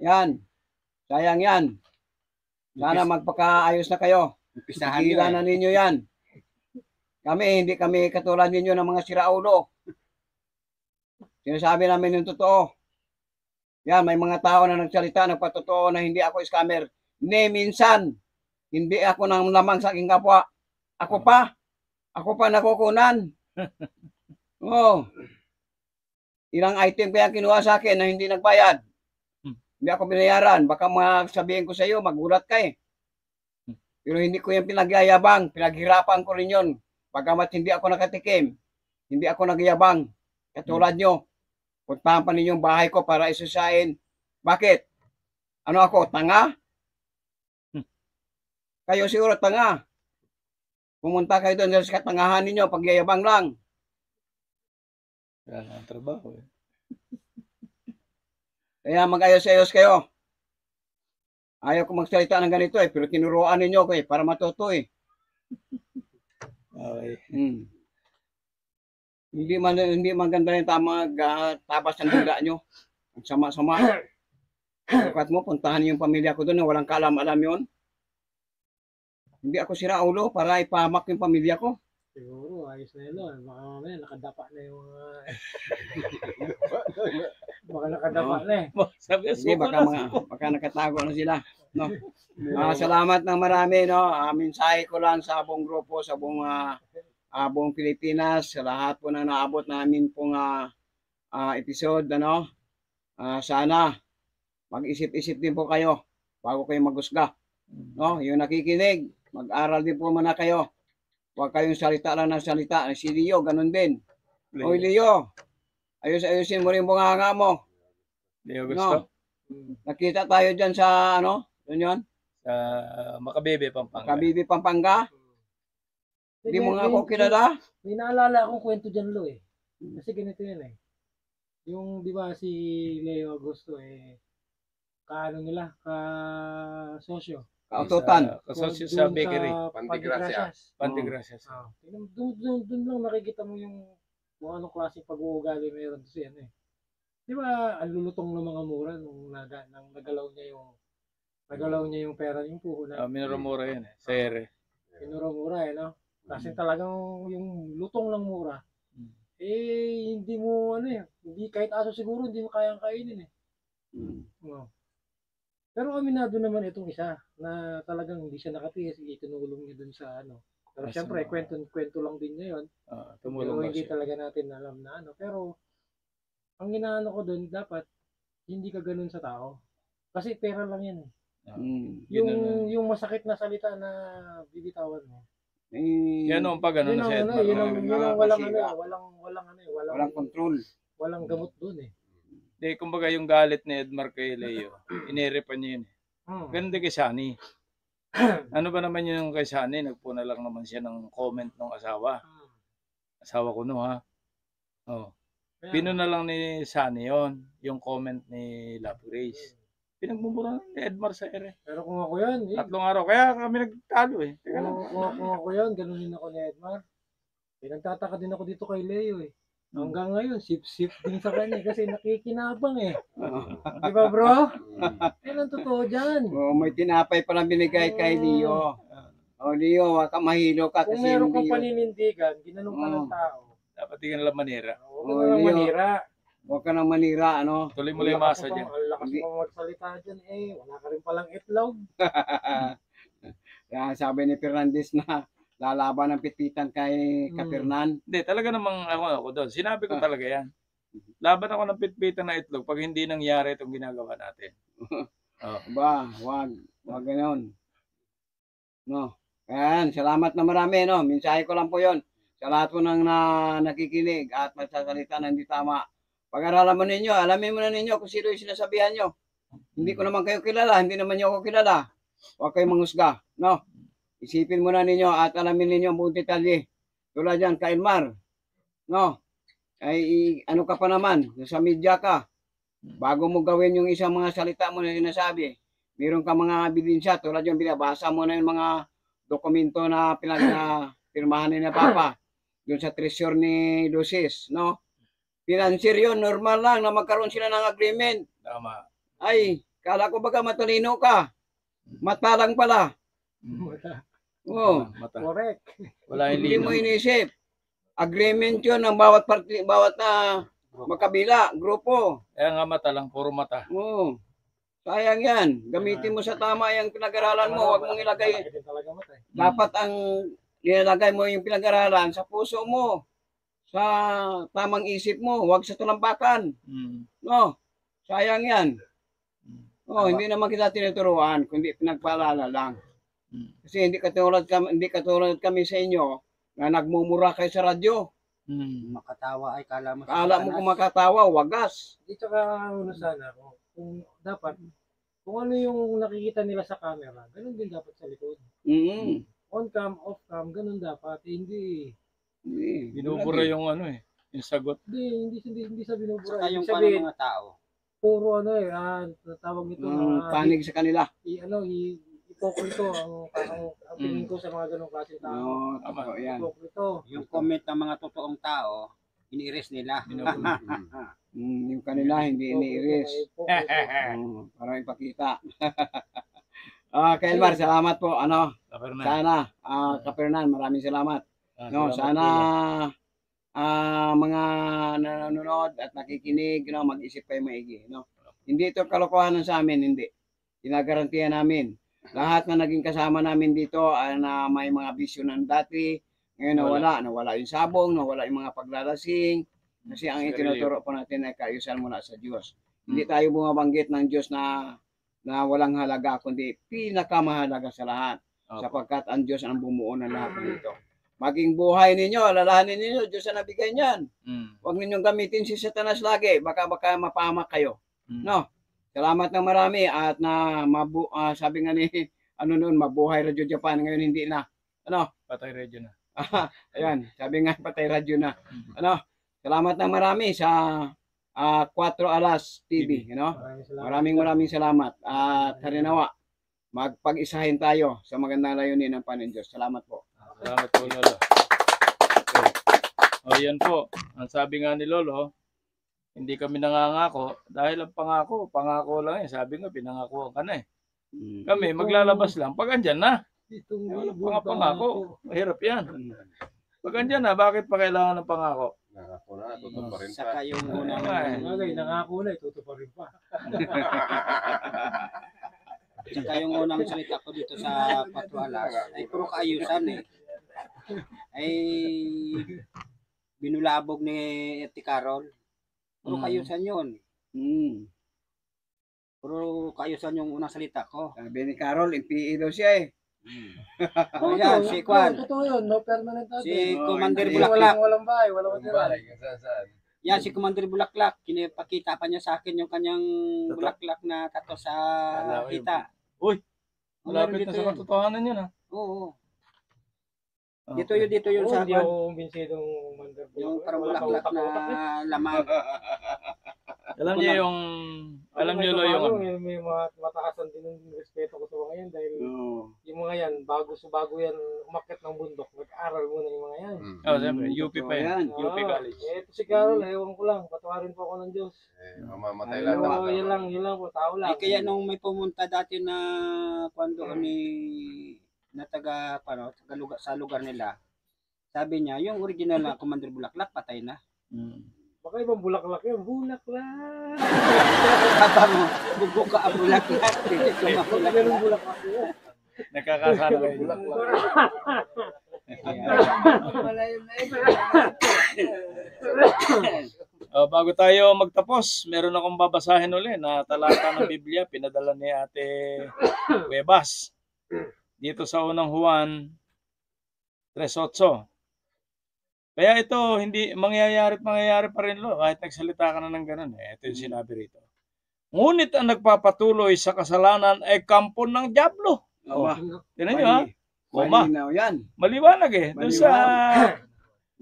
Yan. Sayang yan. Sana magpakaayos na kayo. Pigilan na ninyo yan. Hindi kami katulad ninyo ng mga siraulo. Sinasabi namin yung totoo. Yan, may mga tao na nagsalita, nagpatotoo na hindi ako scammer. Hindi, minsan. Hindi ako nang lamang sa aking kapwa. Ako pa nakukunan. Ilang item kaya kinuha sa akin na hindi nagbayad. Hindi ako binayaran. Baka sabihin ko sa iyo, magulat ka eh. Pero hindi ko yung pinagyayabang. Pinaghirapan ko rin yun. Bagamat hindi ako nakatikim. Hindi ako nagyabang. Katulad nyo. Puntahan pa ninyong bahay ko para isusain. Bakit? Ano ako? Tanga? Kayo siguro tanga. Pumunta kayo doon sa katangahan ninyo. Pagyayabang lang. Yan ang trabaho eh. Kaya mag-ayos-ayos kayo. Ayaw ko magsalita ng ganito eh, pero tinuruan ninyo ko eh, para matuto eh. Okay. Hindi maganda yung tabas ng dila nyo. Ang sama-sama. Pagkat mo, puntahan niyo yung pamilya ko doon na walang kaalam-alam yun. Hindi ako sira ulo para ipahamak yung pamilya ko. Siguro, ayos na yun. Baka mamaya nakadapa na yung mga... baka nakadapa na eh. Sabi, Hindi, baka nakatago na sila. No? Salamat ng marami. No? Mensahe ko lang sa buong grupo, sa buong Pilipinas, sa lahat po na naabot namin pong episode. Ano? Sana mag-isip-isip din po kayo bago kayo maghusga. No? Yung nakikinig, mag-aral din po muna kayo. Huwag kayong salita lang ng salita. Si Leo, ganun din. Oy, Leo, ayusin mo rin bunganga mo. Leo gusto? No? Nakita tayo dyan sa, ano? Yun? Sa Makabebe, Pampanga. Makabebe, Pampanga. Hindi mo nga ako kilala. May naalala akong kwento dyan, Lo eh. Kasi ganito yan eh. Yung, di ba, si Leo Augusto eh, kaano nila, ka-sosyo. Kaututan. Kasosyo sa bakery. Pantigracias. Doon lang makikita mo yung kung anong klaseng pag-uugali meron doon siya eh. Di ba, ang lulutong ng mga mura nung nagalaw niya yung pera, yung puhunan. Minurumura yan eh. Sa ere. Minurumura eh, no? Kasi talagang yung lutong ng mura, eh, hindi mo, hindi, kahit aso siguro, hindi mo kayang kainin eh. No. Pero aminado naman itong isa na talagang hindi siya nakatiis, itinulong niya dun sa Pero siyempre, kwento lang din niya yun. Pero hindi talaga natin alam na Pero, ang inaano ko dun, dapat, hindi ka ganun sa tao. Kasi pera lang yan eh. Yung masakit na salita na bibitawan mo. Yan ang pag ano na siya. Yun ang walang control. Walang gamot dun eh. Hindi, kumbaga yung galit ni Edmar kay Leo, inerepan niya yun eh. Ganun din kay Shani. Ano ba naman yung kay Shani? Nagpuna lang naman siya ng comment ng asawa. Asawa ko no ha. Pinuna lang ni Shani yon yung comment ni Love Grace. Pinagmumura ni Edmar sa ere. Pero kung ako yan, 3 araw. Kaya kami nagtalo eh. Kung ako yan, ganun din ako ni Edmar. Nagtataka din ako dito kay Leo eh. Hanggang ngayon, sip-sip din sa kanya kasi nakikinabang eh. Di ba bro? Yan ang totoo dyan. May tinapay palang binigay kay Leo. Leo, wag ka mahilo ka kasi kung meron kang paninindigan, ginanong ka ng tao. Dapat di ka nalang manira. Huwag ka nalang manira. Huwag ka nang manira, Tuloy mo lang yung masa dyan. Ang lakas mo magsalita dyan eh. Wala ka rin palang itlog. Kaya sabi ni Fernandez na lalaban ng pitpitan kay Kapernan. Hindi, talaga namang ako doon. Sinabi ko talaga yan. Laban ako ng pitpitan na itlog pag hindi nangyari itong ginagawa natin. Wag ganoon. No. Ayan, salamat na marami, no. Mensahe ko lang po 'yon. Sa lahat po ng nakikinig at magsasalita na hindi tama. Pag-aralan mo ninyo, alamin mo na ninyo kung sino yung sinasabihan nyo. Hindi ko naman kayo kilala, hindi naman nyo ako kilala. Huwag kayong manghusga, no. Isipin muna ninyo at alamin ninyo ang buong detalye. Tulad yan, Kailmar. No? Ay, ano ka pa naman? Sa media ka. Bago mo gawin yung isang mga salita mo na sinasabi, meron ka mga ebidensya. Tulad yung binabasa mo na yung mga dokumento na pinagpirmahan ni na Papa. Doon sa treasure ni Lucis. No? Financier yun. Normal lang na magkaroon sila ng agreement. Tama. Ay, kala ko baga matalino ka. Mata lang pala. Oo. Correct. Wala Hindi mo inisip. Agreement yun ng bawat magkabila, grupo. Kaya nga mata lang, puro mata. Oo. Sayang yan. Gamitin mo sa tama yung pinag-aralan mo. Huwag mong ilagay. Dapat ang nilalagay mo yung pinag-aralan sa puso mo. Sa tamang isip mo. Huwag sa talampakan. No? Sayang yan. Hindi naman kita tinuturuan, kundi pinagpaalala lang. Kasi hindi katulad kami sa inyo na nagmumura kayo sa radyo. Makatawa ay kala mo. Kala mo kung makatawa, wagas. Dito ka sana kung dapat, kung ano yung nakikita nila sa camera, ganun din dapat sa likod. On cam, off cam, ganun dapat. Hindi. Binubura yung yung sagot. Hindi sa binubura. Saka yung paano mga tao. Puro tawag nito panig sa kanila. Ipokrito ang tingin ko sa mga ganong klase tao. Ipokrito. Yung comment ng mga totoong tao, ini-erase nila. Yung kanila hindi ini-erase. Para ipakita. Kailmar, salamat po. Sana, Kapernan, maraming salamat. No, sana mga nanonood at nakikinig, no, mag-isip kayo maigi, no. Hindi ito kalokohanan sa amin, hindi. Ginagarantiyan namin. Lahat na naging kasama namin dito na may mga bisyo ng dati, ngayon nawala yung sabong, nawala yung mga paglalasing, kasi ang itinuturo po natin ay kaayusan mula sa Diyos. Hindi tayo bumabanggit ng Diyos na walang halaga, kundi pinakamahalaga sa lahat. Sapagkat ang Diyos ang bumuo ng lahat ng ito. Maging buhay ninyo, alalahanin ninyo, Diyos ang nabigay niyan. Huwag ninyong gamitin si Satanas lagi, baka mapahamak kayo. No? Salamat ng marami at sabi nga ni mabuhay Radio Japan, ngayon hindi na. Ano? Patay radyo na. Ayan, sabi nga patay radyo na. Ano? Salamat ng marami sa 4 Alas TV, you know? Maraming salamat. At harinawa, magpag-isahin tayo sa magandang layunin ng Panginoon Diyos. Salamat po. Salamat po, Lolo. O yan po, ang sabi nga ni Lolo, hindi kami nangangako dahil ang pangako lang eh. Sabi nga, pinangako ka na eh. Kami, maglalabas lang pag andyan na. Pangako, mahirap yan. Pag andyan na, bakit pa kailangan ng pangako? Nangako na, totoo pa rin pa. Saka yung unang nangako na, ituto pa rin pa. Saka yung unang salita ko dito sa 4 Alas ay puro kaayusan eh. Ay binulabog ni Ate Carol. Puro kaayusan yun. Puro kaayusan yung unang salita ko. Sabi ni Carol, NPA daw siya eh. Ayan, si Kwan. Totoo yun, no permanent natin. Si Commander Bulaklak. Walang bahay, walang matira. Yan, si Commander Bulaklak. Kinipakita pa niya sa akin yung kanyang bulaklak na tato sa kita. Uy, malapit na sa katotohanan yun ha. Oo. Dito yun sa Hindi ako kumbensidong Commander Bulaklak. yung parang bulaklak na lamang. Alam niyo lo yung may mataasan din ng respeto ko sa mga yan dahil yung mga yan bago yan umakyat ng bundok, nag-aral muna yung mga yan. Siyempre, UP pa yan. UP College. Ito si Carol, ewan ko lang, patawarin po ako ng Diyos. Mamamatay lang. Yun lang po, tao lang. Kaya nung may pumunta dati na kwando sa lugar nila, sabi niya, yung original na Commander Bulaklak, patay na. Baka ibang bulaklak yun. Bulaklak! Habang bubuka ang bulaklak. Ganun bulaklak yun. Nakakasala kayo. Bago tayo magtapos, meron akong babasahin uli na talata ng Biblia. Pinadala ni Ate Webas. Dito sa unang Juan 3:8. Kaya ito, hindi mangyayari pa rin lo, kahit nagsalita ka na ng ganun. Ito yung sinabi rito. Ngunit ang nagpapatuloy sa kasalanan ay kampo ng dyablo. Tinan nyo ha? Maliwanag eh. Doon sa...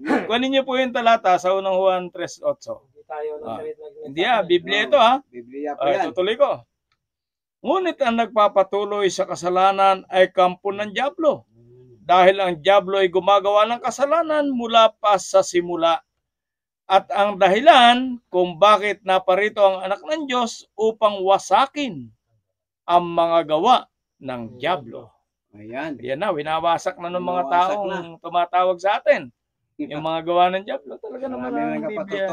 Kunin niyo po yung talata sa unang Juan 3:8. Hindi Biblia ito ha. Biblia po yan. Tutuloy ko. Ngunit ang nagpapatuloy sa kasalanan ay kampo ng dyablo. Dahil ang dyablo ay gumagawa ng kasalanan mula pa sa simula. At ang dahilan kung bakit naparito ang anak ng Diyos upang wasakin ang mga gawa ng dyablo. Ayan. Yan na, winawasak na ng mga taong tumatawag sa atin. Yung mga gawa ng dyablo, talaga naman ang Biblia.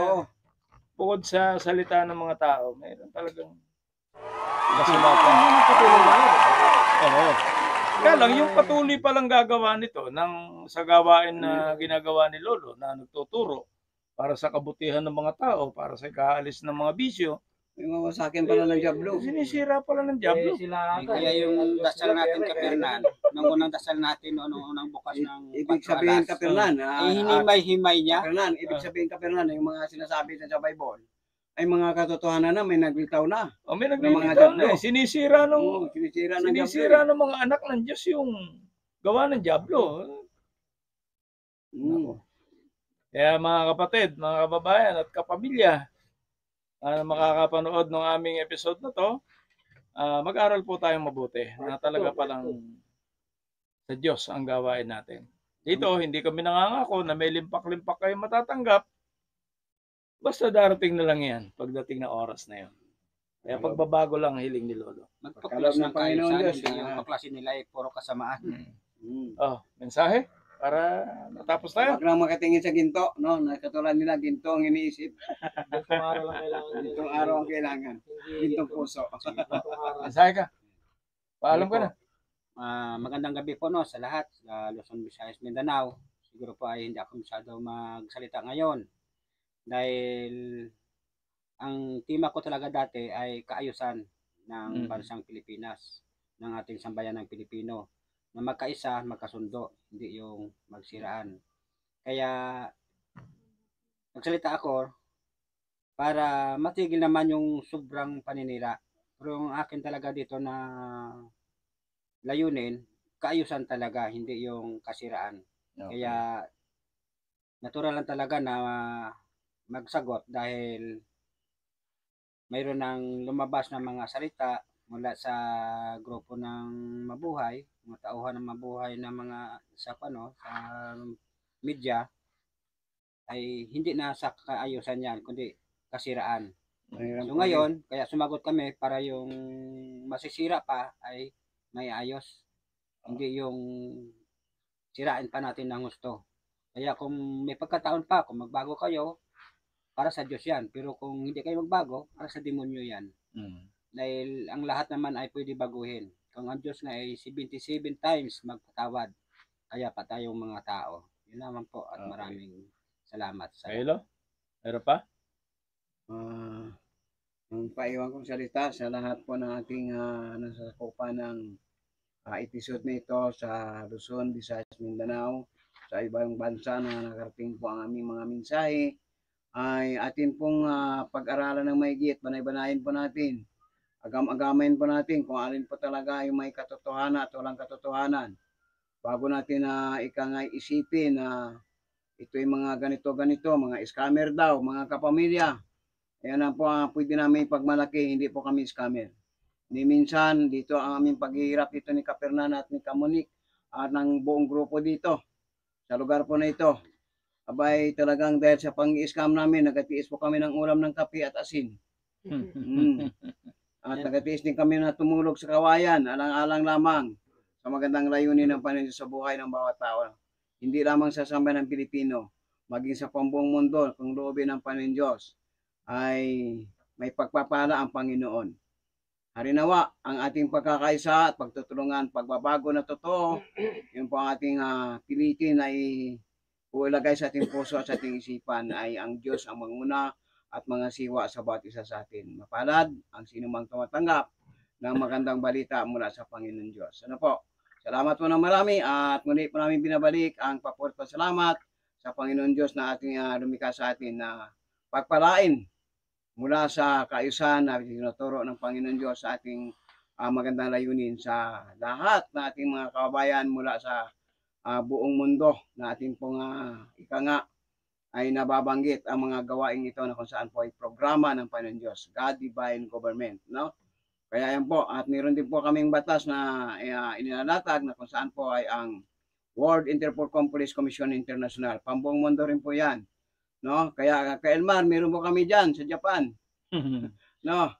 Bukod sa salita ng mga tao, mayroon talagang kasulatan. Oo. Kaya lang, yung patuloy palang gagawa nito sa gawain na ginagawa ni Lolo na nagtuturo para sa kabutihan ng mga tao, para sa ikaalis ng mga bisyo. Yung mawasakin pala ng dyablo. Sinisira pala ng dyablo. Kaya yung dasal natin Kapernan, nung unang dasal natin, nung unang bukas ng Ibig sabihin Kapernan. hinimay-himay niya. Kapernan, ibig sabihin Kapernan, yung mga sinasabi sa Bible, ay mga katotohanan na may naglitaw na. May naglilitaw na eh. Sinisira ng mga anak ng Diyos yung gawa ng dyablo. Kaya mga kapatid, mga kababayan at kapamilya, makakapanood ng aming episode na to, mag-aral po tayong mabuti na talaga palang sa Diyos ang gawain natin. Dito, hindi kami nangangako na may limpak-limpak kayo matatanggap. Basta darating na lang yan pagdating na oras na yun. Kaya pagbabago lang ang hiling ni Lolo. Magpaklas ng Panginoon Diyos. Yung paklasin nila ay puro kasamaan. Mensahe? para matapos tayo. Huwag lang makatingin sa ginto, no? Katulad nila, ginto ang iniisip. Gintong araw lang kailangan. Gintong araw ang kailangan. Gintong puso. Mensahe ka. Paalam ka na. Magandang gabi po no sa lahat sa Luzon, Visayas, Mindanao. Siguro po ay hindi ako masyado magsalita ngayon dahil ang tema ko talaga dati ay kaayusan ng bansang Pilipinas, ng ating sambayan ng Pilipino, na magkaisa, magkasundo, hindi yung magsiraan. Kaya nagsalita ako para matigil naman yung sobrang paninira. Pero yung akin talaga dito na layunin, kaayusan talaga, hindi yung kasiraan. Okay. Kaya natural lang talaga na magsagot dahil mayroon ng lumabas na mga salita mula sa grupo ng mabuhay, mga tauhan ng mabuhay na mga sa media ay hindi na sa kaayusan yan, kundi kasiraan. So ngayon, kaya sumagot kami para yung masisira pa ay may ayos, hindi yung sirain pa natin ng gusto. Kaya kung may pagkataon pa, kung magbago kayo, para sa Diyos yan. Pero kung hindi kayo magbago, para sa demonyo yan. Dahil ang lahat naman ay pwede baguhin. Kung ang Diyos nga ay 77 times magpatawad, kaya pa tayong mga tao. Yun naman po at maraming salamat. Hello? Meron pa? Ang paiwan kong salita sa lahat po ng ating nasasakupan ng episode nito sa Luzon, Visayas, Mindanao, sa ibang bansa na nakarating po ang aming mga mensahe, ay atin pong pag-aralan ng maigit, banay-banayin po natin, agam-agamayin po natin kung alin po talaga yung may katotohanan at walang katotohanan. Bago natin ikangay isipin na ito yung mga ganito-ganito, mga scammer daw, mga kapamilya. Ayan na po pwede namin pagmalaki, hindi po kami scammer. Ni minsan, dito ang aming paghihirap dito ni Kapernan at ni Kamonik at ng buong grupo dito sa lugar po na ito. Abay talagang dahil sa pang-i-scam namin, nagatiis po kami ng ulam ng kape at asin. At nagatiis din kami na tumulog sa kawayan, alang-alang lamang sa magandang layunin ng Panginoon sa buhay ng bawat tao. Hindi lamang sa sambayan ng Pilipino, maging sa pambuong mundo, kung loobin ng Panginoon Diyos, ay may pagpapala ang Panginoon. Harinawa ang ating pagkakaisa at pagtutulungan, pagbabago na totoo, yun po ang ating pilitin ay ilagay sa ating puso at sa ating isipan ay ang Diyos ang manguna at mga siwa sa bawat isa sa atin. Mapalad ang sinumang tumatanggap ng magandang balita mula sa Panginoon Diyos. Ano po? Salamat po ng marami at muli po namin binabalik ang papurit po salamat sa Panginoon Diyos na ating lumikha sa atin na pagpalain mula sa kaayusan na tinuturo ng Panginoon Diyos sa ating magandang layunin sa lahat na ating mga kababayan mula sa buong mundo na ating pong ay nababanggit ang mga gawain ito na kung saan po ay programa ng Panginoon Diyos, God Divine Government, no? Kaya yan po, at meron din po kaming batas na inilatag na kung saan po ay ang World Interpol Police Commission International. Pambuong mundo rin po yan, no? Kaya Elmar, meron po kami dyan sa Japan, no?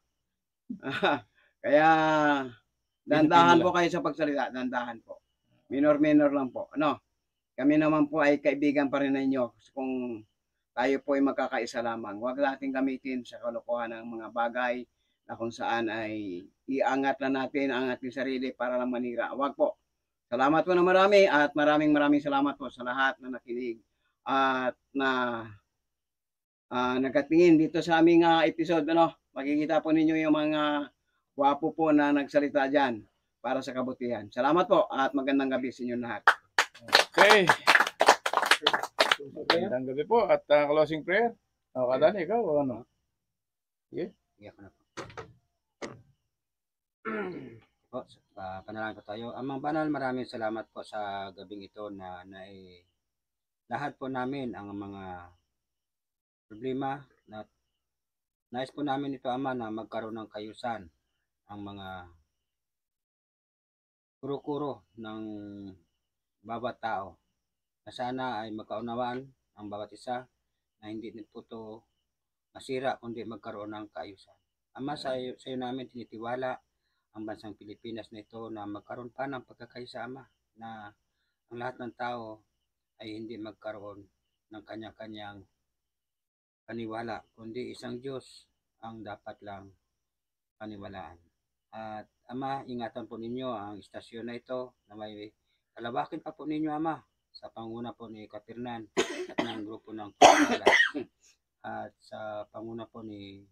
Kaya dandahan po kayo sa pagsalita, dandahan po. Minor lang po. Ano? Kami naman po ay kaibigan pa rin ninyo kung tayo po ay magkakaisa lamang. Huwag natin gamitin sa kalokohan ng mga bagay na kung saan ay iangat na natin ang ating sarili para lang manira. Huwag po. Salamat po na marami at maraming salamat po sa lahat na nakinig at na nagkatingin dito sa aming episode. Ano? Makikita po ninyo yung mga gwapo po na nagsalita dyan para sa kabutihan. Salamat po at magandang gabi sa inyo lahat. Okay. Magandang gabi po at closing prayer. Kadali, ikaw o ano? Yeah. Iyak na po. Panalangin po tayo. Amang banal, maraming salamat po sa gabing ito na lahat po namin ang mga problema na nais po namin ito, Ama, na magkaroon ng kayusan ang mga kuro-kuro ng bawat tao, na sana ay magkaunawaan ang bawat isa na hindi po ito masira kundi magkaroon ng kaayusan. Ama, sa iyo namin tinitiwala ang bansang Pilipinas na ito na magkaroon pa ng pagkakaisa, Ama, na ang lahat ng tao ay hindi magkaroon ng kanya-kanyang paniwala, kundi isang Diyos ang dapat lang paniwalaan. At Ama, ingatan po ninyo ang istasyon na ito na may kalawakin pa po ninyo, Ama, sa panguna po ni Kapernan at ng grupo ng Pagkala. At sa panguna po ni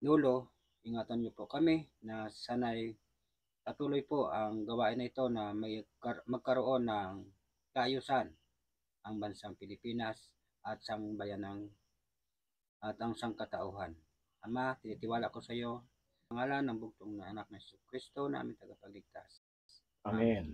Lolo, ingatan niyo po kami na sanay patuloy po ang gawain na ito na may magkaroon ng kaayusan ang bansang Pilipinas at sambayanang at ang sangkatauhan. Ama, tinitiwala ko sa iyo pangalan ng bugtong na anak ng Jesucristo na aming tagapagligtas. Amen.